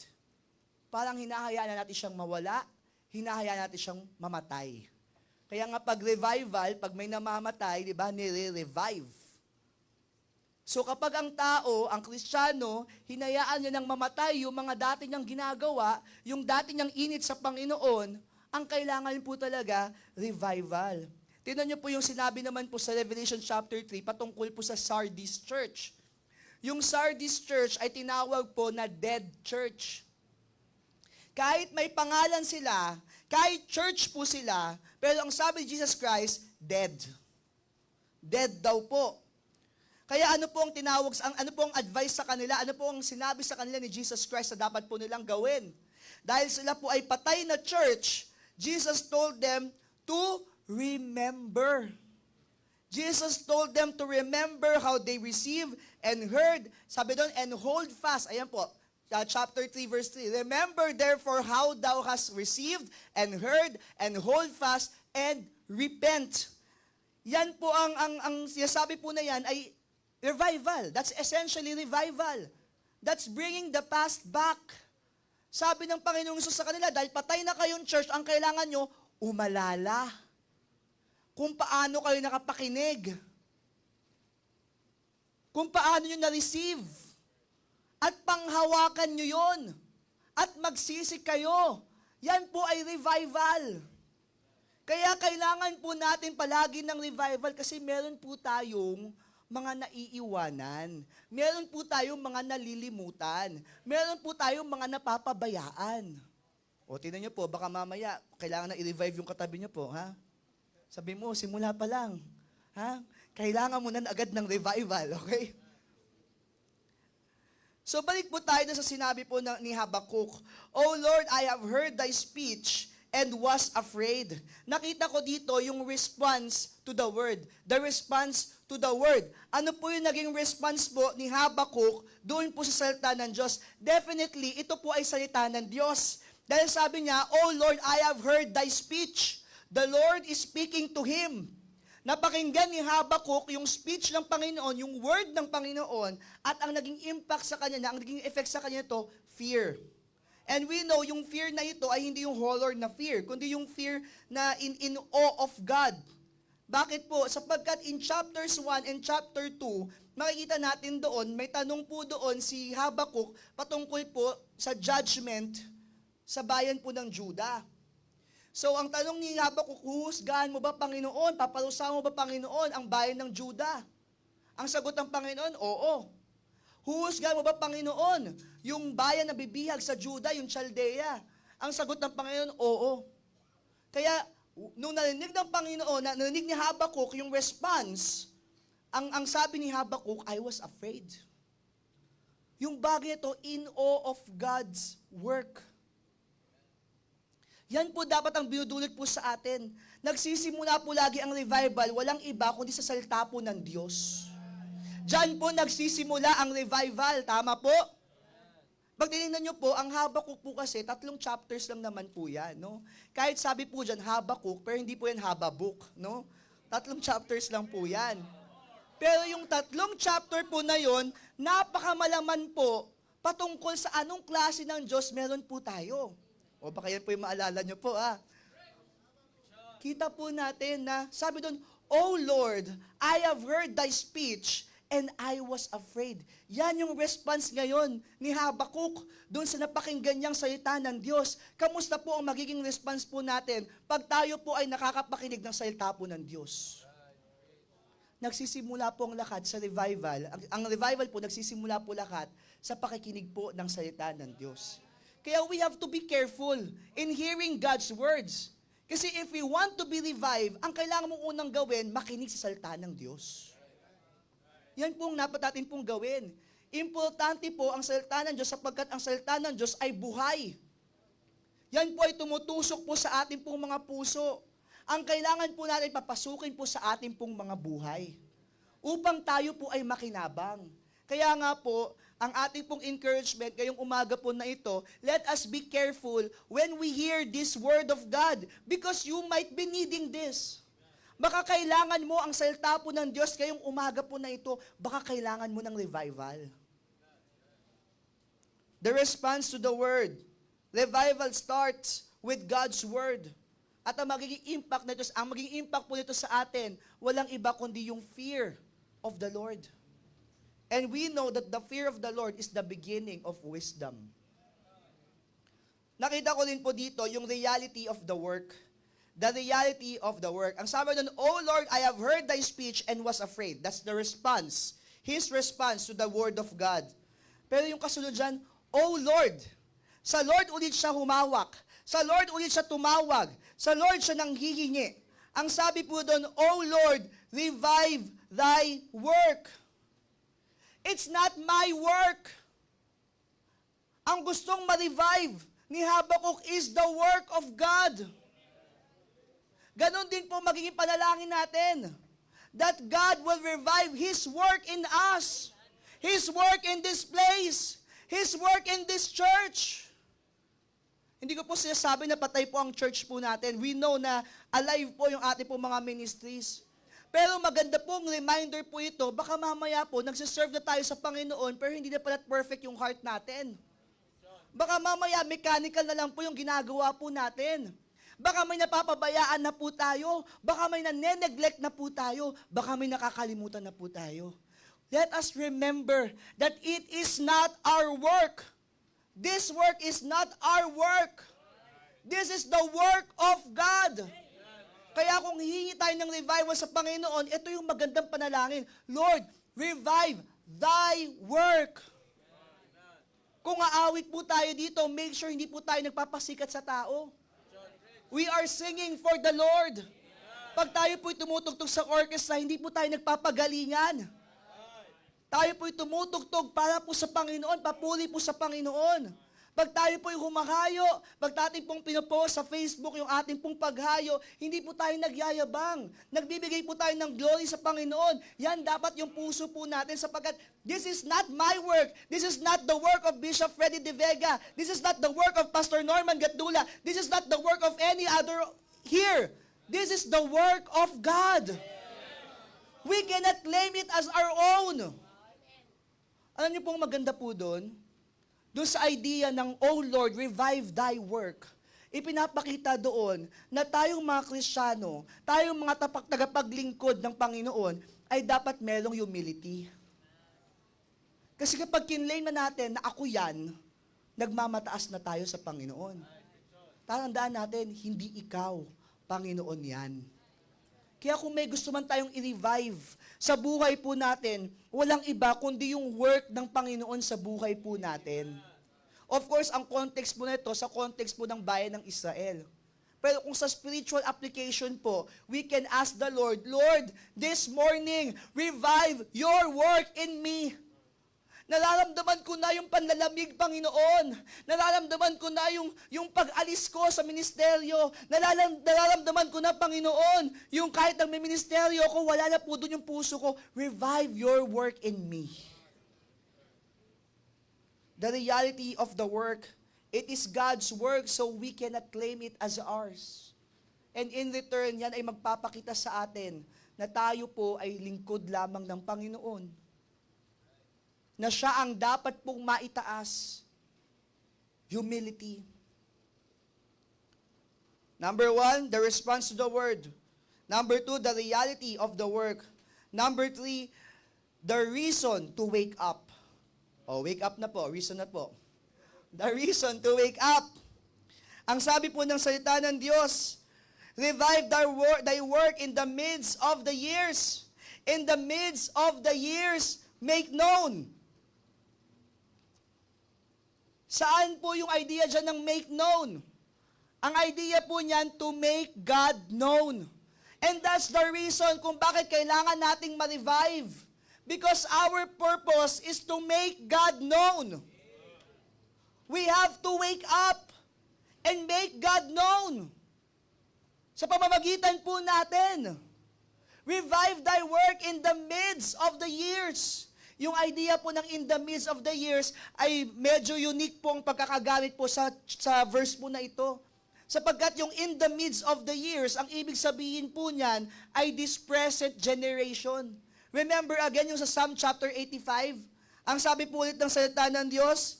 Parang hinahayaan na natin siyang mawala, hinahayaan natin siyang mamatay. Kaya nga pag revival, pag may namamatay, di ba, nire-revive. So kapag ang tao, ang Kristiyano, hinayaan niya ng mamatay yung mga dati niyang ginagawa, yung dati niyang init sa Panginoon, ang kailangan po talaga, revival. Tingnan niyo po yung sinabi naman po sa Revelation chapter 3, patungkol po sa Sardis Church. Yung Sardis Church ay tinawag po na dead church. Kahit may pangalan sila, kahit church po sila, pero ang sabi ni Jesus Christ, dead. Dead daw po. Kaya ano po ang tinawag, ano po ang advice sa kanila, ano po ang sinabi sa kanila ni Jesus Christ na dapat po nilang gawin? Dahil sila po ay patay na church, Jesus told them to remember. Jesus told them to remember how they received and heard. Sabi doon, and hold fast. Ayan po, chapter 3, verse 3. Remember therefore how thou hast received and heard and hold fast and repent. Yan po ang sinasabi po na yan ay revival. That's essentially revival. That's bringing the past back. Sabi ng Panginoong Hesus sa kanila, dahil patay na kayong church, ang kailangan nyo, umalala. Kung paano kayo nakapakinig. Kung paano nyo na-receive. At panghawakan nyo yon. At magsisi kayo. Yan po ay revival. Kaya kailangan po natin palagi ng revival kasi meron po tayong mga naiiwanan. Meron po tayong mga nalilimutan. Meron po tayong mga napapabayaan. O, tingnan niyo po, baka mamaya, kailangan na i-revive yung katabi niyo po, ha? Sabi mo, simula pa lang. Ha? Kailangan mo na agad ng revival, okay? So, balik po tayo na sa sinabi po ni Habakkuk, O Lord, I have heard thy speech and was afraid. Nakita ko dito yung response to the word. The response to the word. Ano po yung naging response po ni Habakkuk doon po sa salita ng Diyos? Definitely, ito po ay salita ng Diyos. Dahil sabi niya, O Lord, I have heard thy speech. The Lord is speaking to him. Napakinggan ni Habakkuk yung speech ng Panginoon, yung word ng Panginoon, at ang naging impact sa kanya, ang naging effect sa kanya ito, fear. And we know, yung fear na ito ay hindi yung horror na fear, kundi yung fear na in awe of God. Bakit po? Sapagkat in chapters 1 and chapter 2, makikita natin doon, may tanong po doon si Habakkuk patungkol po sa judgment sa bayan po ng Judah. So ang tanong ni Habakkuk, huhusgahan mo ba Panginoon? Paparusahan mo ba Panginoon ang bayan ng Judah? Ang sagot ng Panginoon, oo. Huhusgahan mo ba Panginoon yung bayan na bibihag sa Judah, yung Chaldea? Ang sagot ng Panginoon, oo. Kaya nung narinig ng Panginoon, narinig ni Habakkuk yung response, ang sabi ni Habakkuk, I was afraid. Yung bagay ito, in awe of God's work. Yan po dapat ang binudulot po sa atin. Nagsisimula po lagi ang revival, walang iba kundi sa salita po ng Diyos. Diyan po nagsisimula ang revival, tama po? Pag tinignan nyo po, ang Habakkuk po kasi, 3 chapters lang naman po yan, no? Kahit sabi po dyan, Habakkuk, pero hindi po yan Hababuk, no? 3 chapters lang po yan. Pero yung 3 chapter po na yon, napakamalaman po patungkol sa anong klase ng Diyos meron po tayo. O baka yan po yung maalala nyo po, ha? Kita po natin na sabi doon, O Lord, I have heard thy speech and I was afraid. Yan yung response ngayon ni Habakuk doon sa napakinggan niyang salita ng Diyos. Kamusta po ang magiging response po natin pag tayo po ay nakakapakinig ng salita po ng Diyos? Nagsisimula po ang lahat sa revival. Ang revival po, nagsisimula po lahat sa pakikinig po ng salita ng Diyos. Kaya we have to be careful in hearing God's words. Kasi if we want to be revived, ang kailangan mong unang gawin, makinig sa salita ng Diyos. Yan po ang dapat natin pong gawin. Importante po ang salita ng Diyos sapagkat ang salita ng Diyos ay buhay. Yan po ay tumutusok po sa ating pong mga puso. Ang kailangan po natin papasukin po sa ating pong mga buhay upang tayo po ay makinabang. Kaya nga po, ang ating pong encouragement ngayong umaga po na ito, let us be careful when we hear this word of God because you might be needing this. Baka kailangan mo ang salita po ng Diyos ngayong umaga po na ito, baka kailangan mo ng revival. The response to the word. Revival starts with God's word. At ang magiging impact nito, ang magiging impact po nito sa atin, walang iba kundi yung fear of the Lord. And we know that the fear of the Lord is the beginning of wisdom. Nakita ko din po dito yung reality of the work. The reality of the work. Ang sabi doon, O Lord, I have heard thy speech and was afraid. That's the response. His response to the word of God. Pero yung kasunod dyan, O Lord, sa Lord ulit siya humawak. Sa Lord ulit siya tumawag. Sa Lord siya nanghihingi. Ang sabi po doon, O Lord, revive thy work. It's not my work. Ang gustong ma-revive ni Habakuk is the work of God. Ganon din po magiging panalangin natin. That God will revive His work in us. His work in this place. His work in this church. Hindi ko po sinasabi na patay po ang church po natin. We know na alive po yung ating po mga ministries. Pero maganda pong reminder po ito, baka mamaya po, nagsiserve na tayo sa Panginoon, pero hindi na pala perfect yung heart natin. Baka mamaya, mechanical na lang po yung ginagawa po natin. Baka may napapabayaan na po tayo. Baka may nane-neglect na po tayo. Baka may nakakalimutan na po tayo. Let us remember that it is not our work. This work is not our work. This is the work of God. Kaya kung hihingi tayo ng revival sa Panginoon, ito yung magandang panalangin. Lord, revive thy work. Kung aawit po tayo dito, make sure hindi po tayo nagpapasikat sa tao. We are singing for the Lord. Pag tayo po'y tumutugtog sa orchestra, hindi po tayo nagpapagalingan. Tayo po'y tumutugtog para po sa Panginoon, papuri po sa Panginoon. Pag tayo po'y humahayo, pag ating pong pinopost sa Facebook yung ating pong paghayo, hindi po tayo nagyayabang. Nagbibigay po tayo ng glory sa Panginoon. Yan dapat yung puso po natin sapagkat this is not my work. This is not the work of Bishop Freddy De Vega. This is not the work of Pastor Norman Gatdula. This is not the work of any other here. This is the work of God. We cannot claim it as our own. Alam niyo pong maganda po doon? Doon sa idea ng, O Lord, revive thy work. Ipinapakita doon na tayong mga Kristiyano, tayong mga tagapaglingkod ng Panginoon, ay dapat merong humility. Kasi kapag kinlaim na natin na ako yan, nagmamataas na tayo sa Panginoon. Tandaan natin, hindi ikaw, Panginoon yan. Kaya kung may gusto man tayong i-revive sa buhay po natin, walang iba kundi yung work ng Panginoon sa buhay po natin. Of course, ang context po nito sa context po ng bayan ng Israel. Pero kung sa spiritual application po, we can ask the Lord, Lord, this morning, revive your work in me. Nararamdaman ko na yung panlalamig, Panginoon. Nararamdaman ko na yung pag-alis ko sa ministeryo. Nararamdaman ko na, Panginoon, yung kahit ang may ministeryo ko, wala na po doon yung puso ko. Revive your work in me. The reality of the work, it is God's work so we cannot claim it as ours. And in return, yan ay magpapakita sa atin na tayo po ay lingkod lamang ng Panginoon. Na siya ang dapat pong maitaas. Humility. Number 1, the response to the word. Number 2, the reality of the work. Number 3, the reason to wake up. Oh, wake up na po, reason na po. The reason to wake up. Ang sabi po ng salita ng Diyos, revive thy work in the midst of the years. In the midst of the years, make known. Saan po yung idea dyan ng make known? Ang idea po niyan, to make God known. And that's the reason kung bakit kailangan nating ma-revive. Because our purpose is to make God known. We have to wake up and make God known. Sa pamamagitan po natin, revive thy work in the midst of the years. Yung idea po ng in the midst of the years ay medyo unique pong pagkakagamit po sa verse po na ito. Sapagkat yung in the midst of the years, ang ibig sabihin po niyan ay this present generation. Remember again yung sa Psalm chapter 85, ang sabi po ulit ng salita ng Diyos,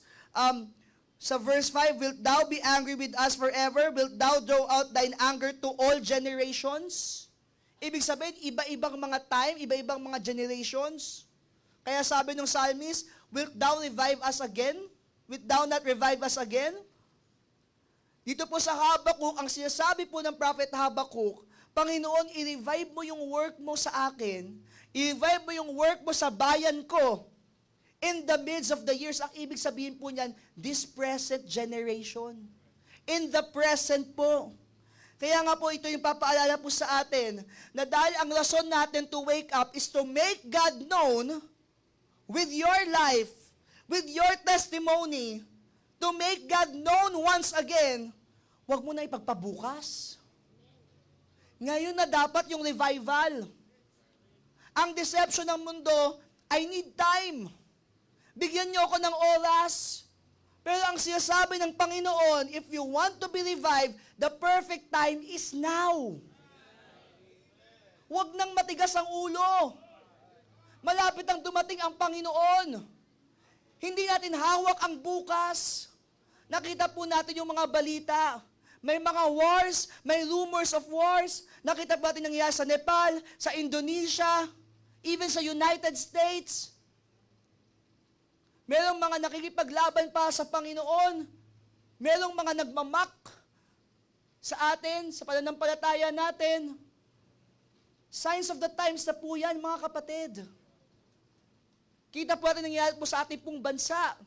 sa verse 5, wilt thou be angry with us forever? Wilt thou draw out thine anger to all generations? Ibig sabihin, iba-ibang mga time, iba-ibang mga generations. Kaya sabi ng psalmist, wilt thou revive us again? Wilt thou not revive us again? Dito po sa Habakuk, ang sinasabi po ng prophet Habakuk, Panginoon, i-revive mo yung work mo sa akin, i-revive mo yung work mo sa bayan ko, in the midst of the years. Ang ibig sabihin po niyan, this present generation. In the present po. Kaya nga po ito yung papaalala po sa atin, na dahil ang rason natin to wake up is to make God known with your life, with your testimony, to make God known once again, huwag mo na ipagpabukas. Ngayon na dapat yung revival. Ang deception ng mundo, I need time. Bigyan niyo ako ng oras. Pero ang sinasabi ng Panginoon, if you want to be revived, the perfect time is now. Huwag nang matigas ang ulo. Malapit ang dumating ang Panginoon. Hindi natin hawak ang bukas. Nakita po natin yung mga balita. May mga wars, may rumors of wars. Nakita po natin nangyayari sa Nepal, sa Indonesia, even sa United States. Merong mga nakikipaglaban pa sa Panginoon. Merong mga nagmamak sa atin, sa pananampalataya natin. Signs of the times na po yan, mga kapatid. Kita po natin nangyayari po sa ating pong bansa.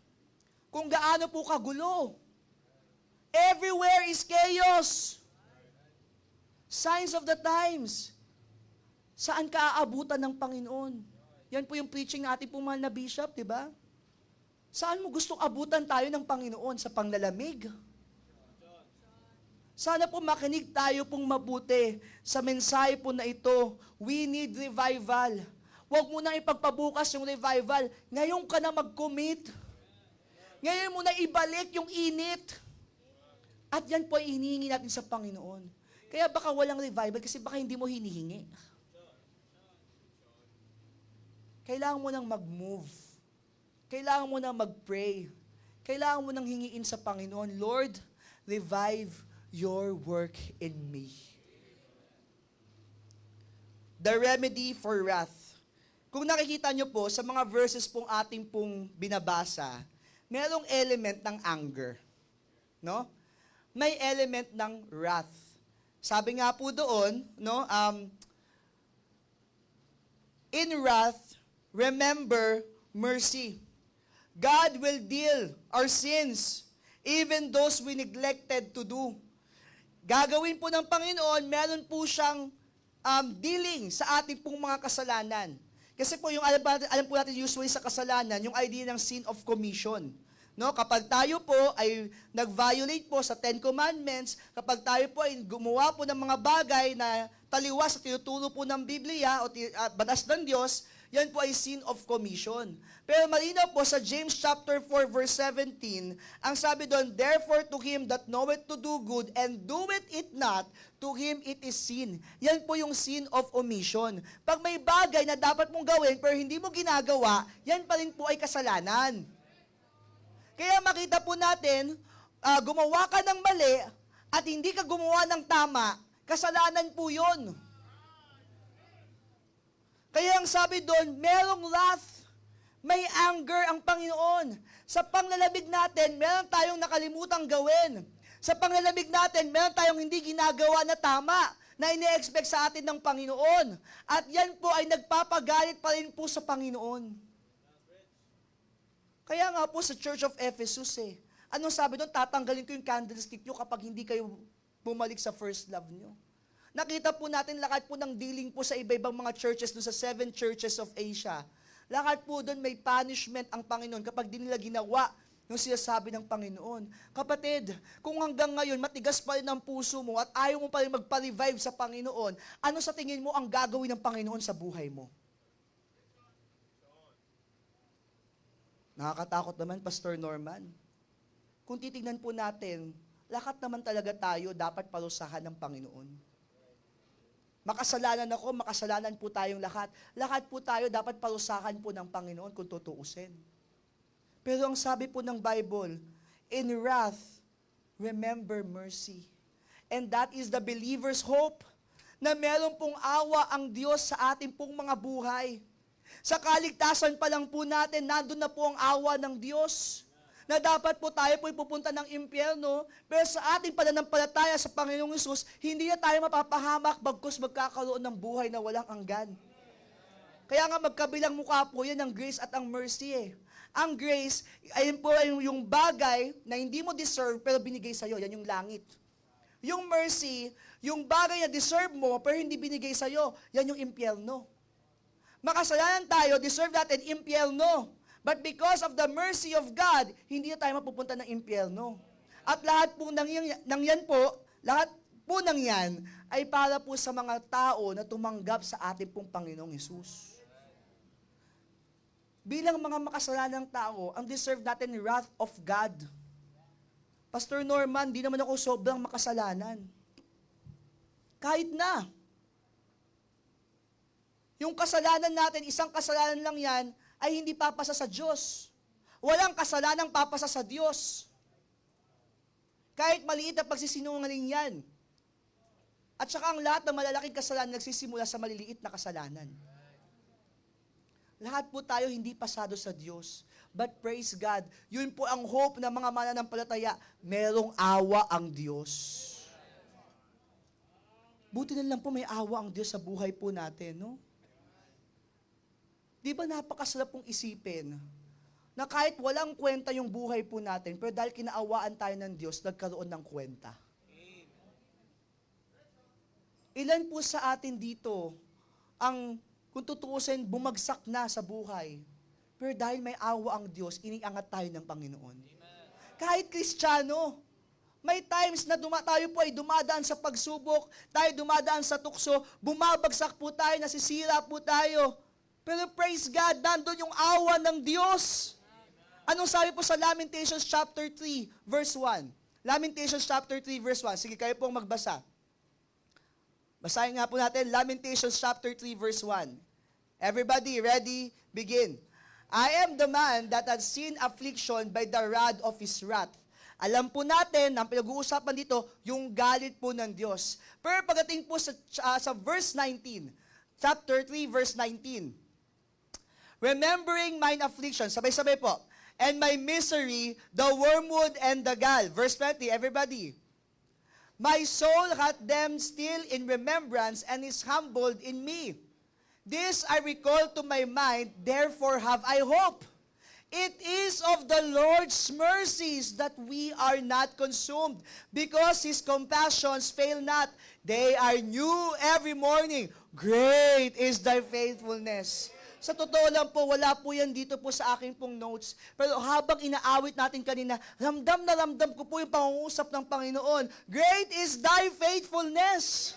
Kung gaano po kagulo. Everywhere is chaos. Signs of the times. Saan ka aabutan ng Panginoon? Yan po yung preaching natin pong mahal na bishop, di ba? Saan mo gustong abutan tayo ng Panginoon? Sa panglalamig? Sana po makinig tayo pong mabuti sa mensahe po na ito. We need revival. Huwag mo na ipagpabukas yung revival. Ngayon ka na mag-commit. Ngayon mo na ibalik yung init. At yan po ay hinihingi natin sa Panginoon. Kaya baka walang revival kasi baka hindi mo hinihingi. Kailangan mo nang mag-move. Kailangan mo nang mag-pray. Kailangan mo nang hingiin sa Panginoon, Lord, revive your work in me. The remedy for wrath. Kung nakikita nyo po, sa mga verses pong ating pong binabasa, merong element ng anger. No? May element ng wrath. Sabi nga po doon, no, in wrath, remember mercy. God will deal our sins, even those we neglected to do. Gagawin po ng Panginoon, meron po siyang dealing sa ating pong mga kasalanan. Kasi po yung alam po natin usually sa kasalanan, yung idea ng sin of commission. No, kapag tayo po ay nag-violate po sa 10 Commandments, kapag tayo po ay gumawa po ng mga bagay na taliwas sa tinuturo po ng Biblia o batas ng Diyos, yan po ay sin of commission. Pero malinaw po sa James chapter 4 verse 17, ang sabi doon, therefore to him that knoweth to do good and doeth it not, to him it is sin. Yan po yung sin of omission. Pag may bagay na dapat mong gawin pero hindi mo ginagawa, yan pa rin po ay kasalanan. Kaya makita po natin, gumawa ka ng mali at hindi ka gumawa ng tama, kasalanan po yun. Kaya ang sabi doon, merong wrath, may anger ang Panginoon. Sa panglalamig natin, meron tayong nakalimutang gawin. Sa panglalamig natin, meron tayong hindi ginagawa na tama, na ine-expect sa atin ng Panginoon. At yan po ay nagpapagalit pa rin po sa Panginoon. Kaya nga po sa Church of Ephesus anong sabi doon? Tatanggalin ko yung candlestick nyo kapag hindi kayo bumalik sa first love nyo. Nakita po natin lahat po ng dealing po sa iba-ibang mga churches doon sa 7 churches of Asia. Lahat po doon may punishment ang Panginoon kapag di nila ginawa yung sinasabi ng Panginoon. Kapatid, kung hanggang ngayon matigas pa rin ang puso mo at ayaw mo pa rin magpa-revive sa Panginoon, ano sa tingin mo ang gagawin ng Panginoon sa buhay mo? Nakakatakot naman, Pastor Norman. Kung titignan po natin, lahat naman talaga tayo dapat parusahan ng Panginoon. Makasalanan ako, makasalanan po tayong lahat. Lahat po tayo dapat parusahan po ng Panginoon kung tutuusin. Pero ang sabi po ng Bible, in wrath, remember mercy. And that is the believer's hope, na meron pong awa ang Diyos sa ating pong mga buhay. Sa kaligtasan pa lang po natin, nandun na po ang awa ng Diyos. Na dapat po tayo po ipupunta ng impyerno, pero sa ating pananampalataya sa Panginoong Hesus, hindi na tayo mapapahamak bagkus magkakaroon ng buhay na walang hanggan. Kaya nga magkabilang mukha po yan ang grace at ang mercy. Ang grace, ayun po ay yung bagay na hindi mo deserve pero binigay sa'yo, yan yung langit. Yung mercy, yung bagay na deserve mo pero hindi binigay sa'yo, yan yung impyerno. Makasalanan tayo, deserve natin impyerno. But because of the mercy of God, hindi na tayo mapupunta ng impyerno. At lahat po lahat po ng yan ay para po sa mga tao na tumanggap sa ating pong Panginoong Hesus. Bilang mga makasalanang tao, ang deserve natin ni wrath of God. Pastor Norman, di naman ako sobrang makasalanan. Kahit na. Yung kasalanan natin, isang kasalanan lang yan, ay hindi papasa sa Diyos. Walang kasalanang papasa sa Diyos. Kahit maliit na pagsisinungaling yan. At saka ang lahat ng malalaking kasalanan nagsisimula sa maliliit na kasalanan. Lahat po tayo hindi pasado sa Diyos. But praise God, yun po ang hope ng mga mananampalataya, merong awa ang Diyos. Buti na lang po may awa ang Diyos sa buhay po natin, no? Di ba napakasarap pong isipin na kahit walang kwenta yung buhay po natin, pero dahil kinaawaan tayo ng Diyos, nagkaroon ng kwenta. Ilan po sa atin dito ang, kung tutuusin, bumagsak na sa buhay, pero dahil may awa ang Diyos, iniangat tayo ng Panginoon. Kahit Kristiyano, may times na tayo po ay dumadaan sa pagsubok, tayo dumadaan sa tukso, bumabagsak po tayo, nasisira po tayo. Pero praise God, nandun yung awa ng Diyos. Anong sabi po sa Lamentations chapter 3, verse 1? Lamentations chapter 3, verse 1. Sige, kayo pong magbasa. Basahin nga po natin, Lamentations chapter 3, verse 1. Everybody, ready? Begin. I am the man that had seen affliction by the rod of His wrath. Alam po natin, ang pinag-uusapan dito, yung galit po ng Diyos. Pero pagdating po sa verse 19, chapter 3, verse 19, remembering mine affliction, sabay-sabay po, and my misery, the wormwood and the gall. Verse 20, everybody. My soul hath them still in remembrance and is humbled in me. This I recall to my mind, therefore have I hope. It is of the Lord's mercies that we are not consumed, because His compassions fail not. They are new every morning. Great is thy faithfulness. Sa totoo lang po, wala po yan dito po sa aking pong notes. Pero habang inaawit natin kanina, ramdam na ramdam ko po yung pangungusap ng Panginoon. Great is thy faithfulness.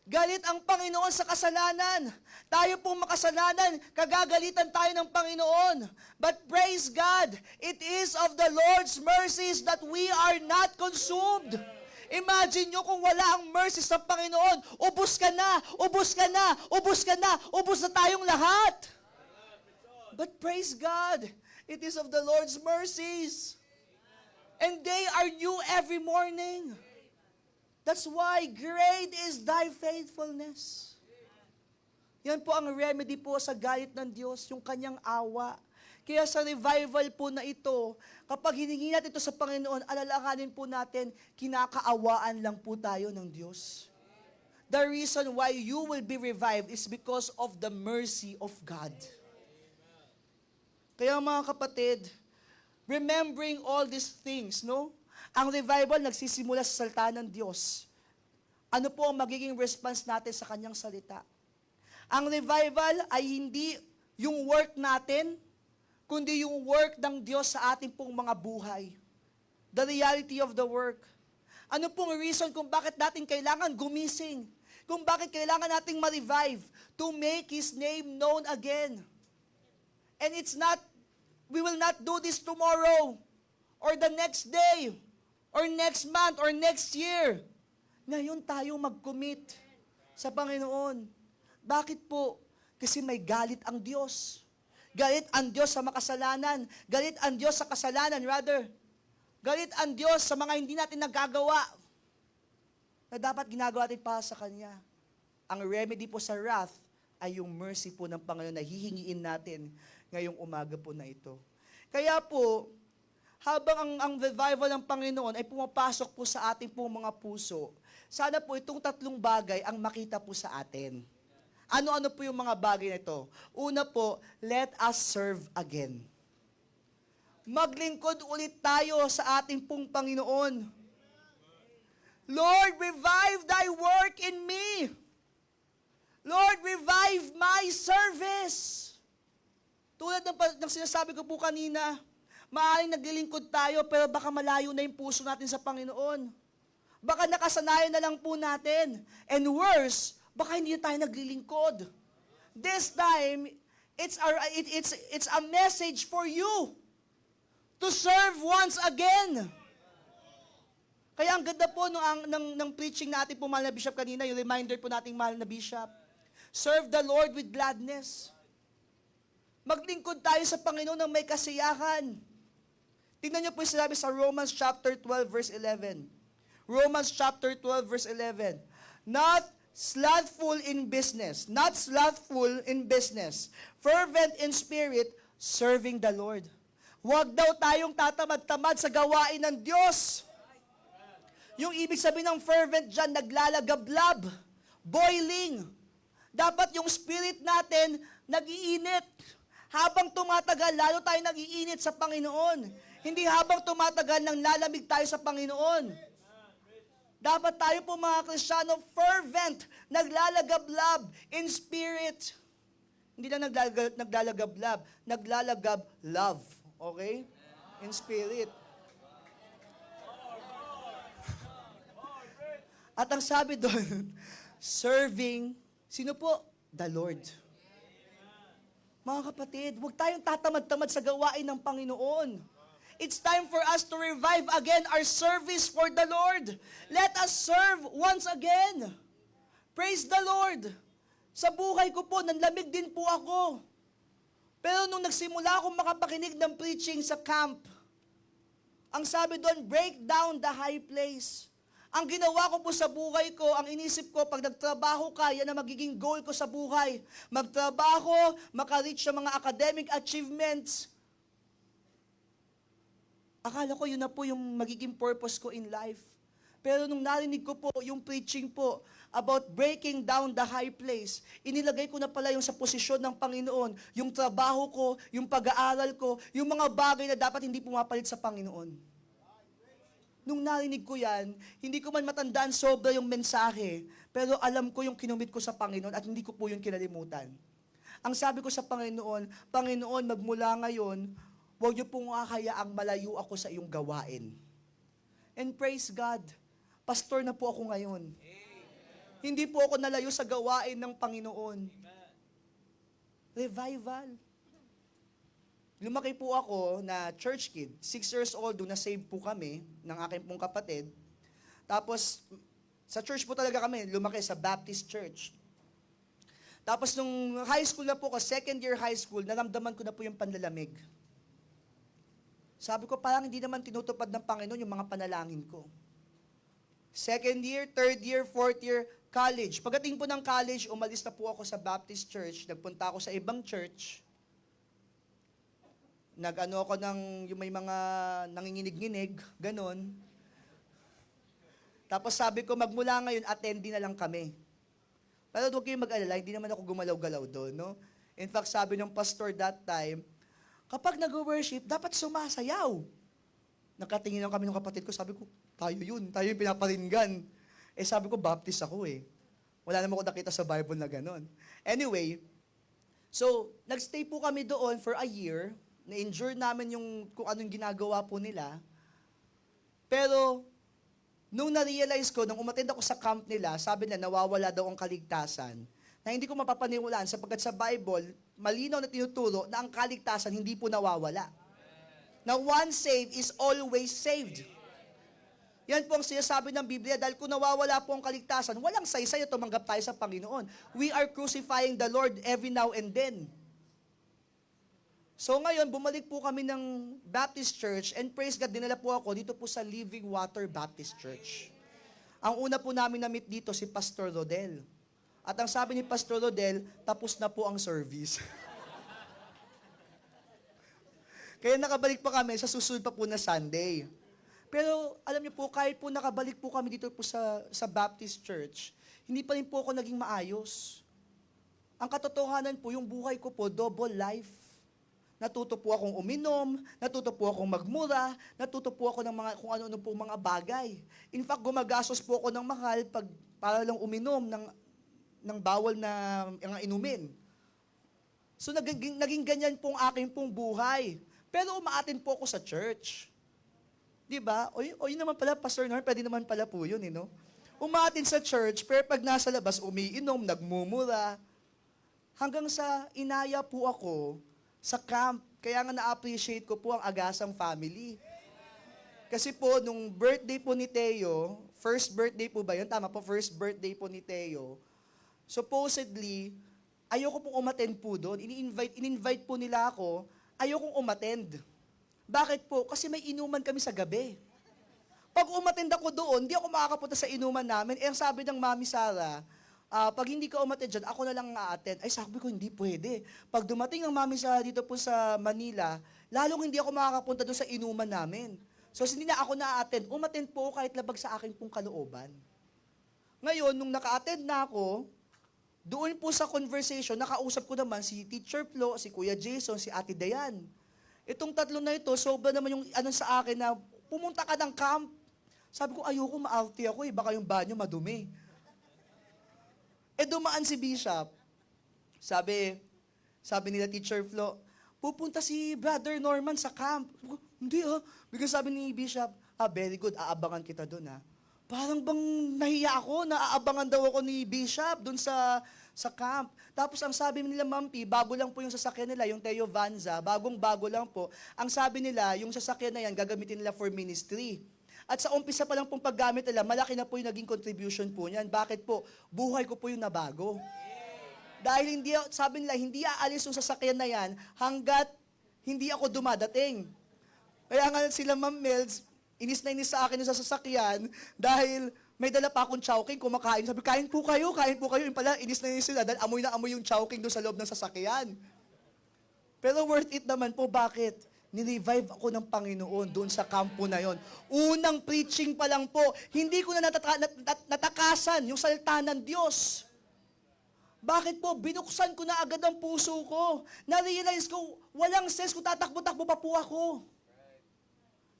Galit ang Panginoon sa kasalanan. Tayo pong makasalanan, kagagalitan tayo ng Panginoon. But praise God, it is of the Lord's mercies that we are not consumed. Imagine nyo kung wala ang mercies ng Panginoon, ubos ka na, ubos ka na, ubos ka na, ubos na tayong lahat. But praise God, it is of the Lord's mercies. And they are new every morning. That's why great is thy faithfulness. Yan po ang remedy po sa galit ng Diyos, yung kanyang awa. Kaya sa revival po na ito, kapag hiningi natin ito sa Panginoon, alalahanin po natin, kinakaawaan lang po tayo ng Diyos. The reason why you will be revived is because of the mercy of God. Kaya mga kapatid, remembering all these things, no? Ang revival nagsisimula sa salita ng Diyos. Ano po ang magiging response natin sa kanyang salita? Ang revival ay hindi yung work natin, kundi yung work ng Diyos sa ating pong mga buhay. The reality of the work. Ano pong reason kung bakit natin kailangan gumising? Kung bakit kailangan nating ma-revive? To make His name known again. And it's not, we will not do this tomorrow, or the next day, or next month, or next year. Ngayon tayo mag-commit sa Panginoon. Bakit po? Kasi may galit ang Diyos. Galit ang Diyos sa makasalanan. Galit ang Diyos sa kasalanan, rather. Galit ang Diyos sa mga hindi natin nagagawa na dapat ginagawa natin para sa Kanya. Ang remedy po sa wrath ay yung mercy po ng Panginoon na hihingiin natin ngayong umaga po na ito. Kaya po, habang ang revival ng Panginoon ay pumapasok po sa ating pong mga puso, sana po itong tatlong bagay ang makita po sa atin. Ano-ano po yung mga bagay na ito? Una po, let us serve again. Maglingkod ulit tayo sa ating pong Panginoon. Lord, revive thy work in me. Lord, revive my service. Tulad ng sinasabi ko po kanina, maaaring naglilingkod tayo pero baka malayo na yung puso natin sa Panginoon. Baka nakasanayan na lang po natin. And worse, baka hindi na tayo naglilingkod. This time, it's a message for you to serve once again. Kaya ang ganda po ng preaching natin po, mahal na Bishop kanina, yung reminder po nating mahal na Bishop. Serve the Lord with gladness. Maglingkod tayo sa Panginoon ng may kasiyahan. Tingnan niyo po yung sinabi sa Romans chapter 12 verse 11. Romans chapter 12 verse 11. Not slothful in business, fervent in spirit, serving the Lord. Huwag daw tayong tatamad-tamad sa gawain ng Diyos. Yung ibig sabihin ng fervent dyan, naglalagablab, boiling. Dapat yung spirit natin nag-iinit. Habang tumatagal, lalo tayo nag-iinit sa Panginoon. Hindi habang tumatagal, nang lalamig tayo sa Panginoon. Dapat tayo po mga Kristiyano, fervent, naglalagablab in spirit. Hindi na naglalagablab, naglalagab love. Okay? In spirit. At ang sabi doon, serving, sino po? The Lord. Mga kapatid, huwag tayong tatamad-tamad sa gawain ng Panginoon. It's time for us to revive again our service for the Lord. Let us serve once again. Praise the Lord. Sa buhay ko po, nanlamig din po ako. Pero nung nagsimula akong makapakinig ng preaching sa camp, ang sabi doon, break down the high place. Ang ginawa ko po sa buhay ko, ang inisip ko, pag nagtrabaho ka, yan ang magiging goal ko sa buhay. Magtrabaho, makareach sa mga academic achievements. Akala ko yun na po yung magiging purpose ko in life. Pero nung narinig ko po yung preaching po about breaking down the high place, inilagay ko na pala yung sa posisyon ng Panginoon, yung trabaho ko, yung pag-aaral ko, yung mga bagay na dapat hindi pumapalit sa Panginoon. Nung narinig ko yan, hindi ko man matandaan sobra yung mensahe, pero alam ko yung kinumit ko sa Panginoon at hindi ko po yung kinalimutan. Ang sabi ko sa Panginoon, Panginoon, magmula ngayon, huwag niyo pong hayaang malayo ako sa iyong gawain. And praise God, pastor na po ako ngayon. Hindi po ako nalayo sa gawain ng Panginoon. Revival. Lumaki po ako na church kid. 6 years old, na-save po kami ng aking pong kapatid. Tapos, sa church po talaga kami, lumaki sa Baptist Church. Tapos nung high school na po ako, second year high school, naramdaman ko na po yung panlalamig. Sabi ko, parang hindi naman tinutupad ng Panginoon yung mga panalangin ko. Second year, third year, fourth year, college. Pagdating po ng college, umalis na po ako sa Baptist Church. Nagpunta ako sa ibang church. Nag-ano ako ng, yung may mga nanginginig-nginig, ganon. Tapos sabi ko, magmula ngayon, attendee na lang kami. Pero huwag kayong mag-alala, hindi naman ako gumalaw-galaw doon, no? In fact, sabi ng pastor that time, kapag nag-worship, dapat sumasayaw. Nakatingin lang kami ng kapatid ko, sabi ko, tayo yung pinaparinggan. Eh sabi ko, Baptist ako eh. Wala naman ako nakita sa Bible na ganon. Anyway, so, nagstay po kami doon for a year, na-endure namin yung kung anong ginagawa po nila. Pero, nung na-realize ko, nung umattend ako sa camp nila, sabi nila, nawawala daw ang kaligtasan, na hindi ko mapapaniwalaan sapagkat sa Bible, malinaw na tinuturo na ang kaligtasan hindi po nawawala. Na once saved is always saved. Yan po ang sinasabi ng Biblia, dahil kung nawawala po ang kaligtasan, walang saysay na tumanggap tayo sa Panginoon. We are crucifying the Lord every now and then. So ngayon, bumalik po kami ng Baptist Church, and praise God, dinala po ako dito po sa Living Water Baptist Church. Ang una po namin na-meet dito si Pastor Rodel. At ang sabi ni Pastor Rodel, tapos na po ang service. Kaya nakabalik pa kami sa susunod pa po na Sunday. Pero alam niyo po, kahit po nakabalik po kami dito po sa Baptist Church, hindi pa rin po ako naging maayos. Ang katotohanan po, yung buhay ko po, double life. Natuto po akong uminom, natuto po akong magmura, natuto po ako ng mga kung ano-ano po mga bagay. In fact, gumagastos po ako ng mahal para lang uminom ng bawal na inumin. So naging ganyan pong aking pong buhay. Pero umaatin po ako sa church. Di ba? O yun naman pala, Pastor Norm, pwede naman pala po yun, no? Umaatin sa church, pero pag nasa labas, umiinom, nagmumura. Hanggang sa inaya po ako sa camp. Kaya nga na-appreciate ko po ang Agasang family. Kasi po, nung birthday po ni Teo, first birthday po ba yun? Tama po, first birthday po ni Teo. Supposedly, ayoko pong umattend po doon. In-invite po nila ako, ayokong umattend. Bakit po? Kasi may inuman kami sa gabi. Pag umattend ako doon, hindi ako makakapunta sa inuman namin. Eh, ang sabi ng Mami Sara, pag hindi ka umattend dyan, ako na lang a-attend. Ay, sabi ko, hindi pwede. Pag dumating ang Mami Sara dito po sa Manila, lalong hindi ako makakapunta doon sa inuman namin. So, hindi na ako na-attend. Umattend po kahit labag sa akin pong kalooban. Ngayon, nung naka-attend na ako, doon po sa conversation, nakausap ko naman si Teacher Flo, si Kuya Jason, si Ate Dayan. Itong tatlo na ito, sobra naman yung ano sa akin na pumunta ka ng camp. Sabi ko, ayoko, ma-outy ako baka yung banyo madumi. Dumaan si Bishop. Sabi nila Teacher Flo, pupunta si Brother Norman sa camp. Hindi Biglang sabi ni Bishop, very good, aabangan kita doon Parang bang nahiya ako, naaabangan daw ako ni Bishop doon sa camp. Tapos ang sabi nila, Ma'am P, bago lang po yung sasakyan nila, yung Teo Vanza, bagong-bago lang po. Ang sabi nila, yung sasakyan na yan, gagamitin nila for ministry. At sa umpisa pa lang pong paggamit nila, malaki na po yung naging contribution po niyan. Bakit po? Buhay ko po yung nabago. Dahil sabi nila, hindi aalis yung sasakyan na yan hanggat hindi ako dumadating. Kaya nga sila, Ma'am Melz, inis na inis sa akin yung sasakyan dahil may dala pa akong chowking, kumakain. Sabi, kain po kayo. Yung pala, inis na inis sila dahil amoy na amoy yung chowking doon sa loob ng sasakyan. Pero worth it naman po. Bakit? Nirevive ako ng Panginoon doon sa kampo na yon. Unang preaching pa lang po, hindi ko na natakasan yung salita ng Diyos. Bakit po? Binuksan ko na agad ang puso ko. Na-realize ko, walang sense kung tatakbo-takbo pa po ako.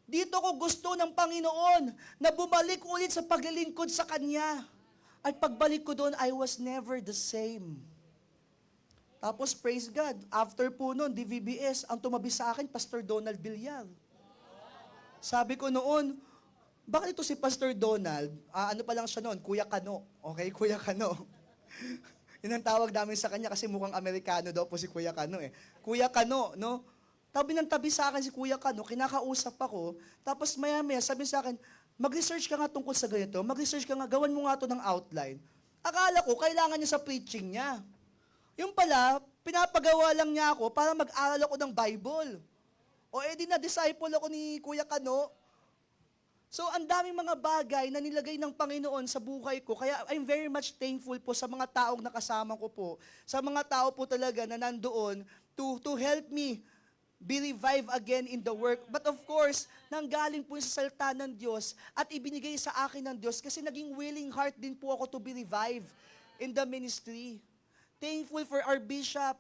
Dito ko gusto ng Panginoon na bumalik ulit sa paglilingkod sa Kanya. At pagbalik ko doon, I was never the same. Tapos, praise God, after po noon, DVBS, ang tumabi sa akin, Pastor Donald Villar. Sabi ko noon, bakit ito si Pastor Donald? Ano pa lang siya noon? Kuya Kano. Okay, Kuya Kano. Yun ang tawag namin sa kanya kasi mukhang Amerikano daw po si Kuya Kano Kuya Kano, no? Tabi ng tabi sa akin si Kuya Kano, kinakausap ako, tapos maya-maya sabi sa akin, mag-research ka nga tungkol sa ganito, mag-research ka nga, gawan mo nga to ng outline. Akala ko, kailangan niya sa preaching niya. Yung pala, pinapagawa lang niya ako para mag-aral ako ng Bible. O edi na disciple ako ni Kuya Kano. So, ang daming mga bagay na nilagay ng Panginoon sa buhay ko. Kaya I'm very much thankful po sa mga taong nakasama ko po. Sa mga tao po talaga na nandoon to help me be revived again in the work. But of course, nanggaling po yung sa salita ng Diyos at ibinigay sa akin ng Diyos kasi naging willing heart din po ako to be revived in the ministry. Thankful for our bishop.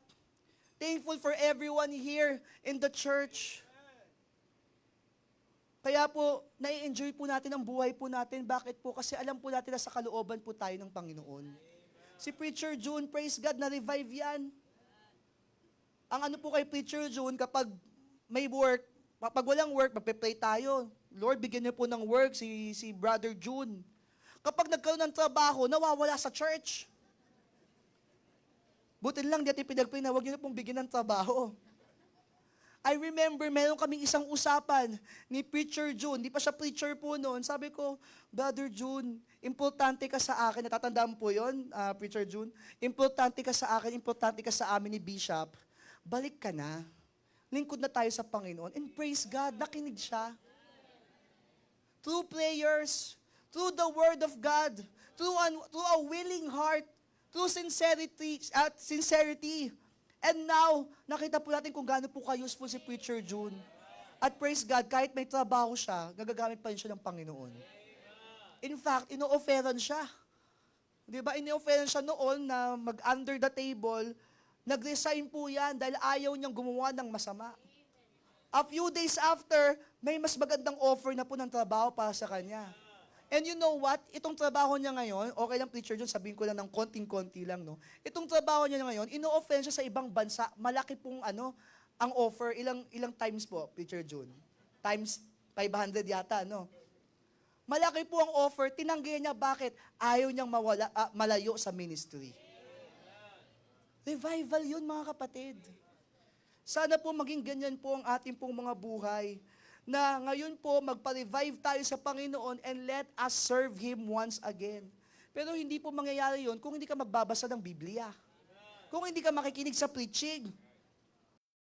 Thankful for everyone here in the church. Kaya po, nai-enjoy po natin ang buhay po natin. Bakit po? Kasi alam po natin na sa kalooban po tayo ng Panginoon. Si Preacher June, praise God, na-revive yan. Ang ano po kay Preacher June, kapag may work, pag walang work, magpe-pray tayo. Lord, bigyan niyo po ng work si Brother June. Kapag nagkaroon ng trabaho, nawawala sa church. Buti lang, di natin pinag-pray na huwag niyo na pong bigyan ng trabaho. I remember, meron kaming isang usapan ni Preacher June. Di pa siya preacher po noon. Sabi ko, Brother June, importante ka sa akin. Natatandaan po yun, Preacher June. Importante ka sa akin, importante ka sa amin ni Bishop. Balik ka na. Lingkod na tayo sa Panginoon. And praise God, nakinig siya. Through prayers, through the Word of God, through a willing heart, through sincerity. And now, nakita po natin kung gaano po ka-useful si Preacher June. At praise God, kahit may trabaho siya, nagagamit pa rin siya ng Panginoon. In fact, ino-offeran siya. Di ba? Ino-offeran siya noon na mag-under the table. Nag-resign po yan dahil ayaw niyang gumawa ng masama. A few days after, may mas magandang offer na po ng trabaho para sa kanya. And you know what? Itong trabaho niya ngayon, okay lang Preacher June, sabihin ko lang ng konting-konti lang, no? Itong trabaho niya ngayon, ino-offend siya sa ibang bansa. Malaki pong ang offer. Ilang times po, Preacher June? Times 500 yata, no? Malaki po ang offer. Tinanggi niya, bakit? Ayaw niyang malayo sa ministry. Revival yun, mga kapatid. Sana po maging ganyan po ang ating pong mga buhay. Na ngayon po, magpa-revive tayo sa Panginoon and let us serve Him once again. Pero hindi po mangyayari yun kung hindi ka magbabasa ng Biblia. Kung hindi ka makikinig sa preaching.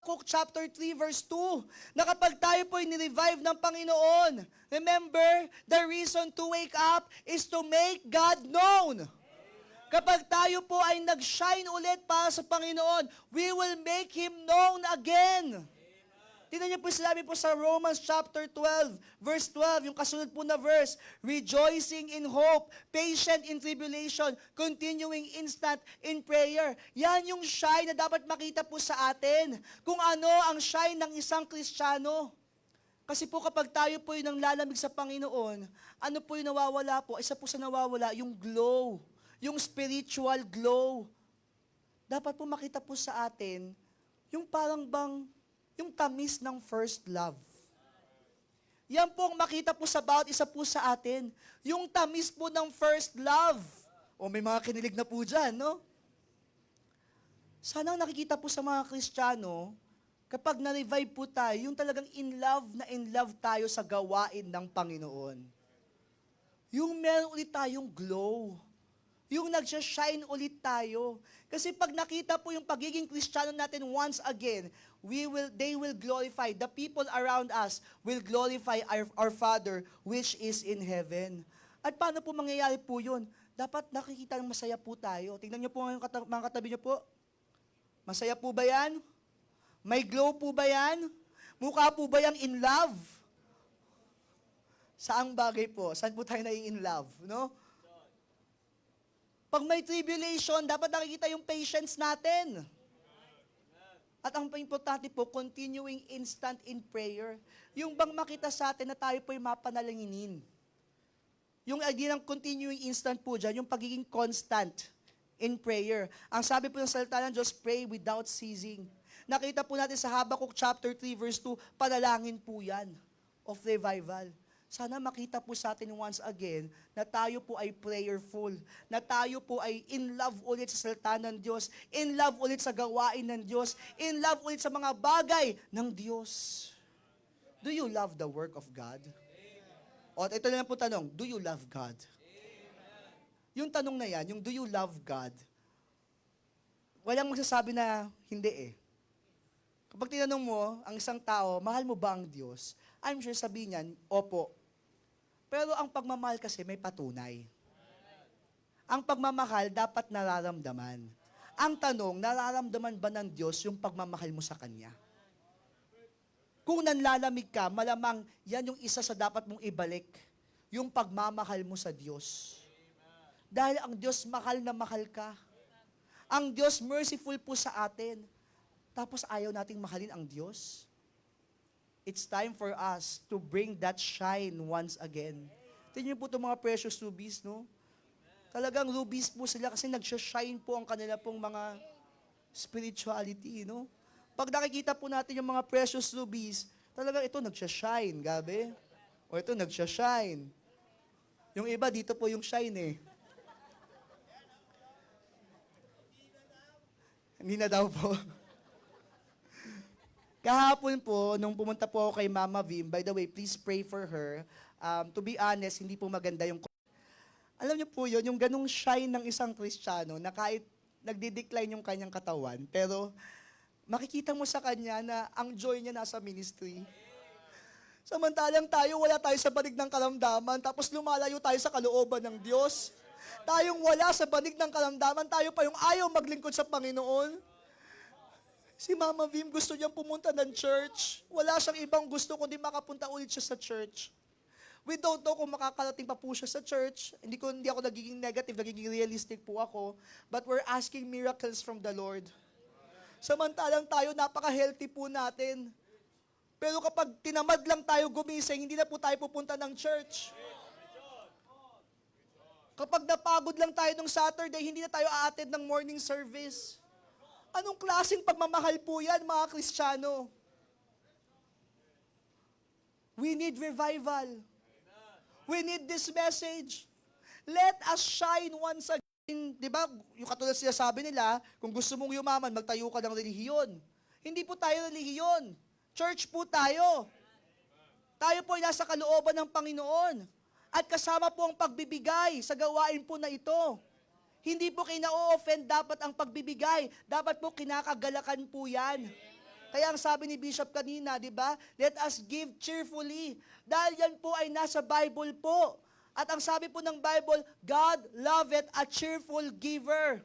Habakkuk chapter 3 verse 2, na kapag tayo po ni-revive ng Panginoon, remember, the reason to wake up is to make God known. Kapag tayo po ay nag-shine ulit para sa Panginoon, we will make Him known again. Tingnan niyo po, sinabi po sa Romans chapter 12, verse 12, yung kasunod po na verse, rejoicing in hope, patient in tribulation, continuing instant in prayer. Yan yung shine na dapat makita po sa atin. Kung ano ang shine ng isang Kristiyano. Kasi po kapag tayo po yung nanglalamig sa Panginoon, ano po yung nawawala po? Isa po sa nawawala, yung glow, yung spiritual glow. Dapat po makita po sa atin, yung parang bang, yung tamis ng first love. Yan po ang makita po sa bawat isa po sa atin. Yung tamis po ng first love. O may mga kinilig na po dyan, no? Sana nakikita po sa mga Kristiyano, kapag na-revive po tayo, yung talagang in love tayo sa gawain ng Panginoon. Yung meron ulit tayong glow. Yung nagsashine ulit tayo. Kasi pag nakita po yung pagiging Kristiyano natin once again, they will glorify, the people around us will glorify our Father which is in heaven. At paano po mangyayari po yun? Dapat nakikita ng masaya po tayo. Tingnan niyo po mga katabi niyo po. Masaya po ba yan? May glow po ba yan? Mukha po ba yang in love? Saang bagay po? Saan po tayo in love? No? Pag may tribulation, dapat nakikita yung patience natin. At ang importante po, continuing instant in prayer. Yung bang makita sa atin na tayo po'y mapanalanginin. Yung idea ng continuing instant po dyan, yung pagiging constant in prayer. Ang sabi po ng salita ng Diyos, pray without ceasing. Nakita po natin sa Habakkuk chapter 3 verse 2, panalangin po yan of revival. Sana makita po sa atin once again na tayo po ay prayerful, na tayo po ay in love ulit sa salita ng Diyos, in love ulit sa gawain ng Diyos, in love ulit sa mga bagay ng Diyos. Do you love the work of God? O ito na lang po tanong, do you love God? Yung tanong na yan, yung do you love God, walang magsasabi na hindi eh. Kapag tinanong mo ang isang tao, mahal mo ba ang Diyos? I'm sure sabihin niyan, opo. Pero ang pagmamahal kasi may patunay. Ang pagmamahal dapat nararamdaman. Ang tanong, nararamdaman ba ng Diyos yung pagmamahal mo sa Kanya? Kung nanlalamig ka, malamang yan yung isa sa dapat mong ibalik, yung pagmamahal mo sa Diyos. Dahil ang Diyos mahal na mahal ka. Ang Diyos merciful po sa atin. Tapos ayaw nating mahalin ang Diyos. It's time for us to bring that shine once again. Tingnan niyo po itong mga precious rubies, no? Talagang rubies po sila kasi nagsha-shine po ang kanila pong mga spirituality, no? Pag nakikita po natin yung mga precious rubies, talagang ito nagsha-shine, gabi. O ito nagsha-shine. Yung iba, dito po yung shine eh. Hindi na daw po. Kahapon po, nung pumunta po ako kay Mama Vim, by the way, please pray for her. To be honest, hindi po maganda yung... Alam niyo po yun, yung ganung shine ng isang Kristiyano na kahit nagdi-decline yung kanyang katawan, pero makikita mo sa kanya na ang joy niya nasa ministry. Samantalang tayo, wala tayo sa banig ng karamdaman, tapos lumalayo tayo sa kalooban ng Diyos. Tayong wala sa banig ng karamdaman, tayo pa yung ayaw maglingkod sa Panginoon. Si Mama Vim gusto niyang pumunta ng church. Wala siyang ibang gusto kundi makapunta ulit siya sa church. We don't know kung makakarating pa po siya sa church. Hindi ako nagiging negative, nagiging realistic po ako. But we're asking miracles from the Lord. Samantalang tayo, napaka-healthy po natin. Pero kapag tinamad lang tayo gumising, hindi na po tayo pupunta ng church. Kapag napagod lang tayo nung Saturday, hindi na tayo a-attend ng morning service. Anong klaseng pagmamahal po yan, mga Kristiyano? We need revival. We need this message. Let us shine once again. Di ba, yung katulad sila sabi nila, kung gusto mong yumaman, magtayo ka ng relihiyon. Hindi po tayo relihiyon. Church po tayo. Tayo po ay nasa kalooban ng Panginoon. At kasama po ang pagbibigay sa gawain po na ito. Hindi po kina-offend dapat ang pagbibigay. Dapat po kinakagalakan po yan. Kaya ang sabi ni Bishop kanina, di ba? Let us give cheerfully. Dahil yan po ay nasa Bible po. At ang sabi po ng Bible, God loveth a cheerful giver.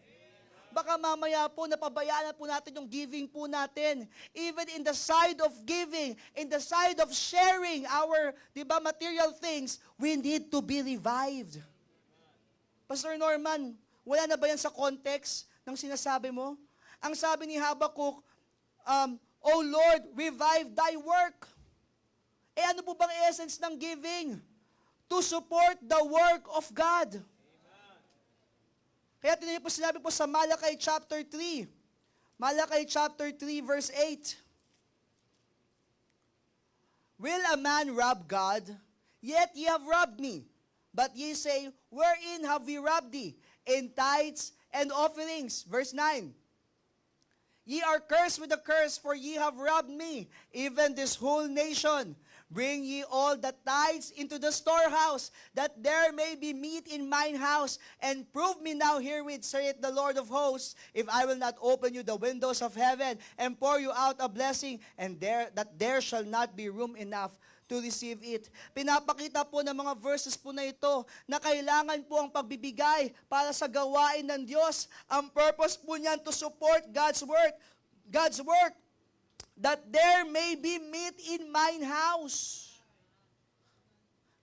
Baka mamaya po napabayaan po natin yung giving po natin. Even in the side of giving, in the side of sharing our, di ba, material things, we need to be revived. Pastor Norman, wala na ba yan sa context ng sinasabi mo? Ang sabi ni Habakkuk, O Lord, revive thy work. Ano po bang essence ng giving? To support the work of God. Kaya tinayo po sinabi po sa Malakay chapter 3. Malakay chapter 3 verse 8. Will a man rob God? Yet ye have robbed me. But ye say, wherein have we robbed thee? In tithes and offerings. Verse 9. Ye are cursed with a curse, for ye have robbed me, even this whole nation. Bring ye all the tithes into the storehouse, that there may be meat in mine house, and prove me now herewith, saith the Lord of hosts, if I will not open you the windows of heaven, and pour you out a blessing, and there shall not be room enough to receive it. Pinapakita po ng mga verses po na ito na kailangan po ang pagbibigay para sa gawain ng Diyos. Ang purpose po niyan to support God's work, that there may be meat in mine house.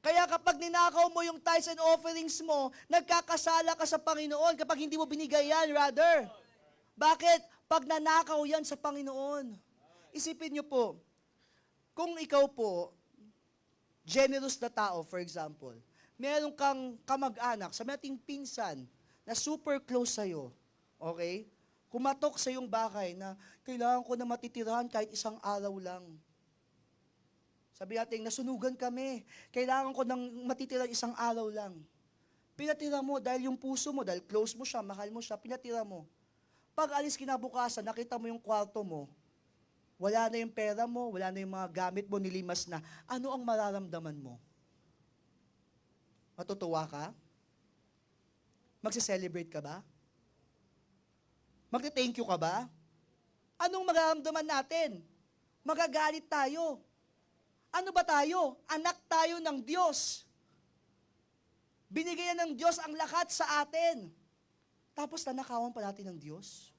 Kaya kapag ninakaw mo yung tithes and offerings mo, nagkakasala ka sa Panginoon kapag hindi mo binigay yan, rather. Bakit? Pag nanakaw yan sa Panginoon. Isipin niyo po, kung ikaw po, generous na tao, for example, meron kang kamag-anak, sa ating pinsan, na super close sa'yo, okay? Kumatok sa iyong bahay na kailangan ko na matitirahan kahit isang araw lang. Sabi natin, nasunugan kami, kailangan ko nang matitirahan isang araw lang. Pinatira mo dahil yung puso mo, dahil close mo siya, mahal mo siya, pinatira mo. Pag alis kinabukasan, nakita mo yung kwarto mo, wala na yung pera mo, wala na yung mga gamit mo, nilimas na. Ano ang mararamdaman mo? Matutuwa ka? Magse-celebrate ka ba? Magte-thank you ka ba? Anong mararamdaman natin? magagalit tayo. Ano ba tayo? Anak tayo ng Diyos. Binigay na ng Diyos ang lahat sa atin. Tapos nanakawan pa natin ng Diyos.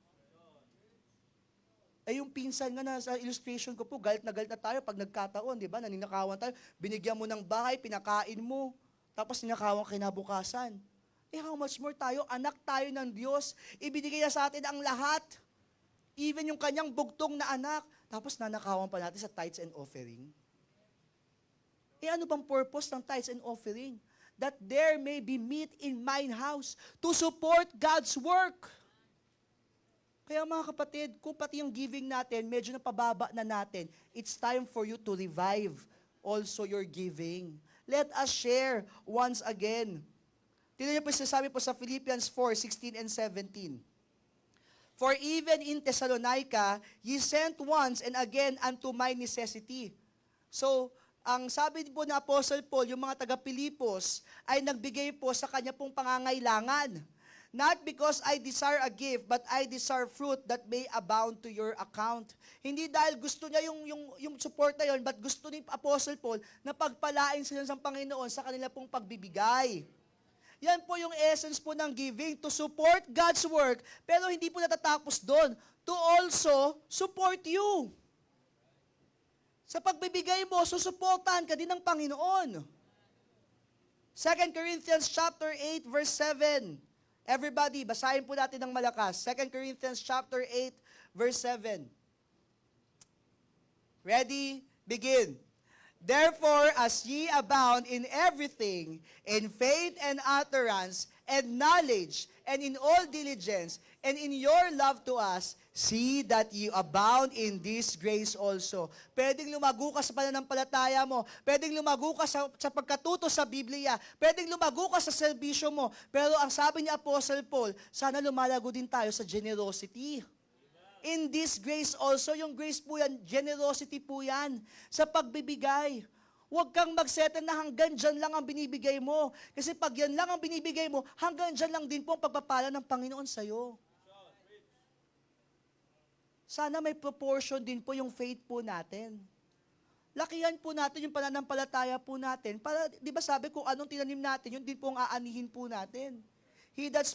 Eh yung pinsan nga na sa illustration ko po, galit na tayo pag nagkataon, di ba? Naninakawan tayo. Binigyan mo ng bahay, pinakain mo. Tapos ninakawan kinabukasan. Eh how much more tayo? Anak tayo ng Diyos. Ibinigay na sa atin ang lahat. Even yung kanyang bugtong na anak. Tapos nanakawan pa natin sa tithes and offering. Eh ano bang purpose ng tithes and offering? That there may be meat in mine house to support God's work. Kaya mga kapatid, kung pati yung giving natin, medyo napababa na natin, it's time for you to revive also your giving. Let us share once again. Tingnan niyo po sinasabi po sa Philippians 4:16 and 17. For even in Thessalonica, ye sent once and again unto my necessity. So, ang sabi po na Apostle Paul, yung mga taga-Pilipos, ay nagbigay po sa kanya pong pangangailangan. Not because I desire a gift, but I desire fruit that may abound to your account. Hindi dahil gusto niya yung support na yun, but gusto ni Apostle Paul na pagpalain sila sa Panginoon sa kanila pong pagbibigay. Yan po yung essence po ng giving, to support God's work, pero hindi po natatapos doon, to also support you. Sa pagbibigay mo, susuportahan ka din ng Panginoon. 2 Corinthians chapter 8, verse 7. Everybody, basahin po natin ng malakas. 2 Corinthians chapter 8, verse 7. Ready? Begin. Therefore, as ye abound in everything, in faith and utterance, and knowledge, and in all diligence, and in your love to us, see that ye abound in this grace also. Pwedeng lumago ka sa pananampalataya mo, pwedeng lumago ka sa pagkatuto sa Biblia, pwedeng lumago ka sa serbisyo mo, pero ang sabi ni Apostle Paul, sana lumalago din tayo sa generosity. In this grace also, yung grace po yan, generosity po yan, sa pagbibigay. Huwag kang magsettle na hanggang dyan lang ang binibigay mo. Kasi pag yan lang ang binibigay mo, hanggang dyan lang din po ang pagpapala ng Panginoon sa'yo. Sana may proportion din po yung faith po natin. Lakihan po natin yung pananampalataya po natin. Para, di ba sabi ko, anong tinanim natin, yun din po ang aanihin po natin. He that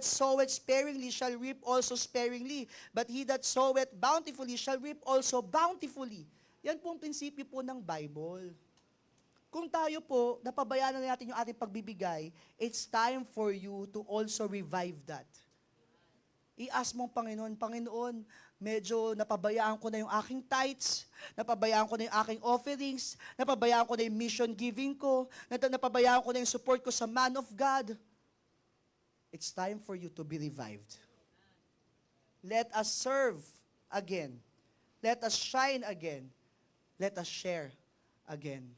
soweth sparingly shall reap also sparingly. But he that soweth bountifully shall reap also bountifully. Yan po ang prinsipyo po ng Bible. Kung tayo po, napabayaan na natin yung ating pagbibigay, it's time for you to also revive that. I-ask mong Panginoon, medyo napabayaan ko na yung aking tithes, napabayaan ko na yung aking offerings, napabayaan ko na yung mission giving ko, napabayaan ko na yung support ko sa man of God. It's time for you to be revived. Let us serve again. Let us shine again. Let us share again.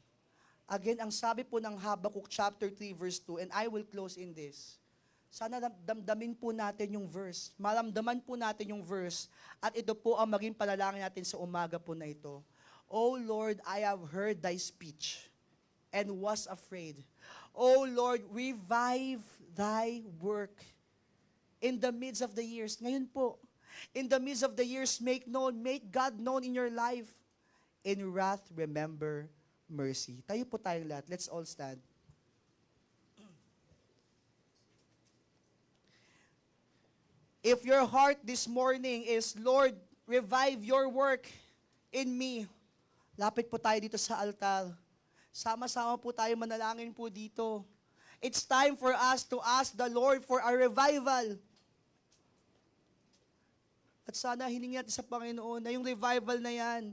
Again, ang sabi po ng Habakkuk chapter 3 verse 2, and I will close in this. Sana damdamin po natin yung verse. Maramdaman po natin yung verse. At ito po ang maging panalangin natin sa umaga po na ito. O Lord, I have heard thy speech and was afraid. O Lord, revive thy work in the midst of the years. Ngayon po, in the midst of the years, make God known in your life. In wrath, remember mercy. Tayo po tayong lahat. Let's all stand. If your heart this morning is, Lord, revive your work in me, lapit po tayo dito sa altar. Sama-sama po tayo manalangin po dito. It's time for us to ask the Lord for a revival. At sana hiningi natin sa Panginoon na yung revival na yan,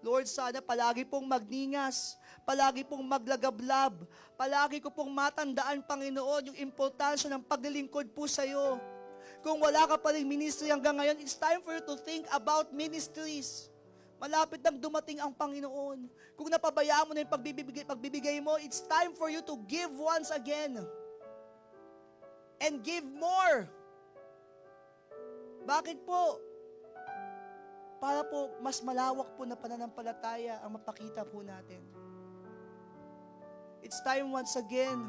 Lord, sana palagi pong magningas, palagi pong maglagablab, palagi ko pong matandaan, Panginoon, yung importansya ng paglilingkod po sa iyo. Kung wala ka pa rin ministry hanggang ngayon, it's time for you to think about ministries. Malapit nang dumating ang Panginoon. Kung napabayaan mo na yung pagbibigay mo, it's time for you to give once again. And give more. Bakit po? Para po mas malawak po na pananampalataya ang mapakita po natin. It's time once again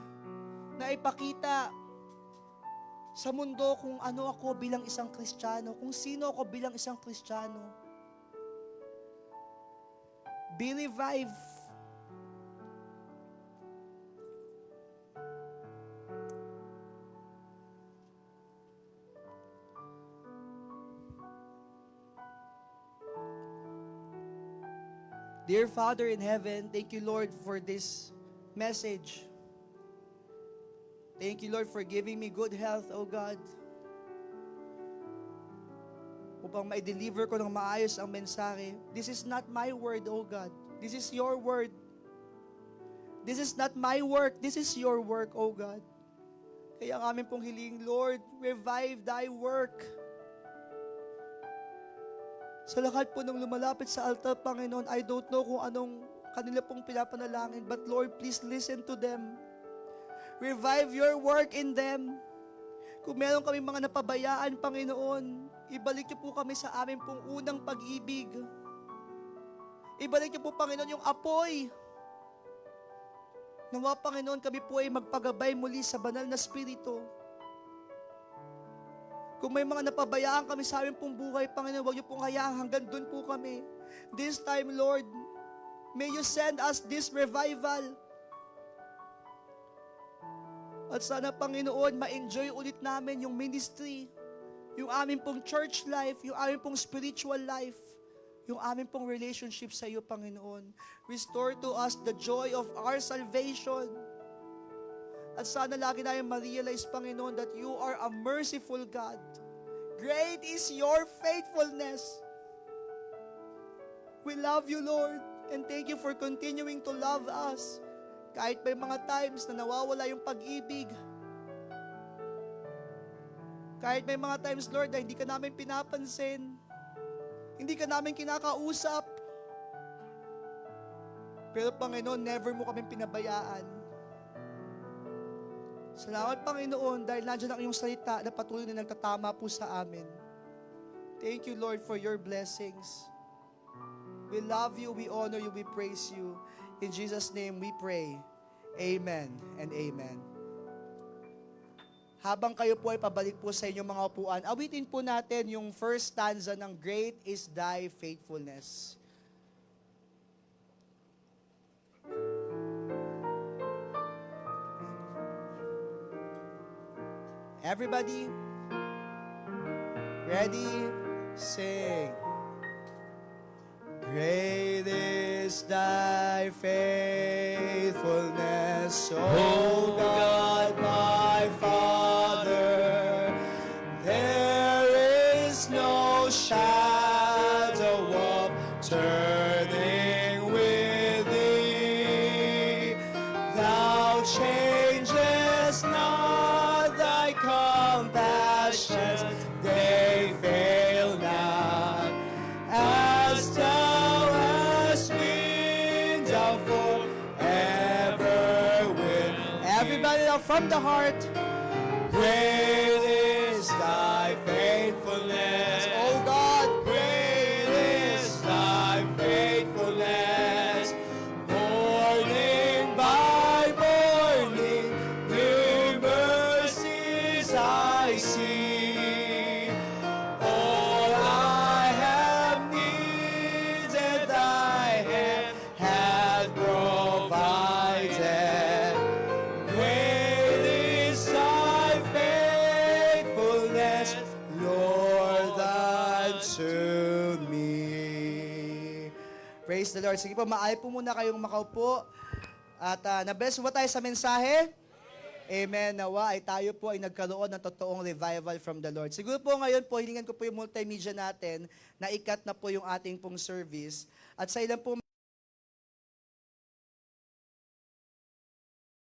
na ipakita sa mundo kung ano ako bilang isang Kristiyano, kung sino ako bilang isang Kristiyano. Be revived. Dear Father in heaven, thank you, Lord, for this message. Thank you, Lord, for giving me good health, O God. Upang ma-deliver ko ng maayos ang mensahe. This is not my word, O God. This is your word. This is not my work. This is your work, O God. Kaya ang amin pong hiling, Lord, revive thy work. Sa lahat po ng lumalapit sa altar, Panginoon, I don't know kung anong kanila pong pinapanalangin, but Lord, please listen to them. Revive your work in them. Kung meron kami mga napabayaan, Panginoon, ibalik niyo po kami sa amin pong unang pag-ibig. Ibalik niyo po, Panginoon, yung apoy. Nawa, Panginoon, kami po ay magpagabay muli sa banal na Espiritu. Kung may mga napabayaan kami sa aming pong buhay, Panginoon, huwag niyo pong hayaan, hanggang doon po kami. This time, Lord, may you send us this revival. At sana, Panginoon, ma-enjoy ulit namin yung ministry, yung aming pong church life, yung aming pong spiritual life, yung aming pong relationship sa iyo, Panginoon. Restore to us the joy of our salvation. At sana lagi namin ma-realize, Panginoon, that you are a merciful God. Great is your faithfulness. We love you, Lord, and thank you for continuing to love us. Kahit may mga times na nawawala yung pag-ibig. Kahit may mga times, Lord, na hindi ka namin pinapansin. Hindi ka namin kinakausap. Pero, Panginoon, never mo kami pinabayaan. Salamat, Panginoon, dahil nandiyan ang iyong salita na patuloy na nagtatama po sa amin. Thank you, Lord, for your blessings. We love you, we honor you, we praise you. In Jesus' name we pray. Amen and amen. Habang kayo po ay pabalik po sa inyong mga upuan, awitin po natin yung first stanza ng Great is Thy Faithfulness. Everybody, ready, sing. Great is thy faithfulness, O God, my Father. There is no shadow of turning with thee. Thou changest not, thy compassions, they fail not. As thou hast been, thou forever will. Everybody now from the heart. Great is thy faithfulness, O God. Great is thy faithfulness. Morning by morning, new mercies I see. All I have needed, thy hand hath provided. Great is thy faithfulness, Lord, unto me. Praise the Lord. Sige po, maay po muna kayong makaupo. At na-bless mo ba tayo sa mensahe? Amen. Nawa ay tayo po ay nagkaroon ng totoong revival from the Lord. Siguro po ngayon po, hilingan ko po yung multimedia natin na ikat na po yung ating pong service. At sa ilan po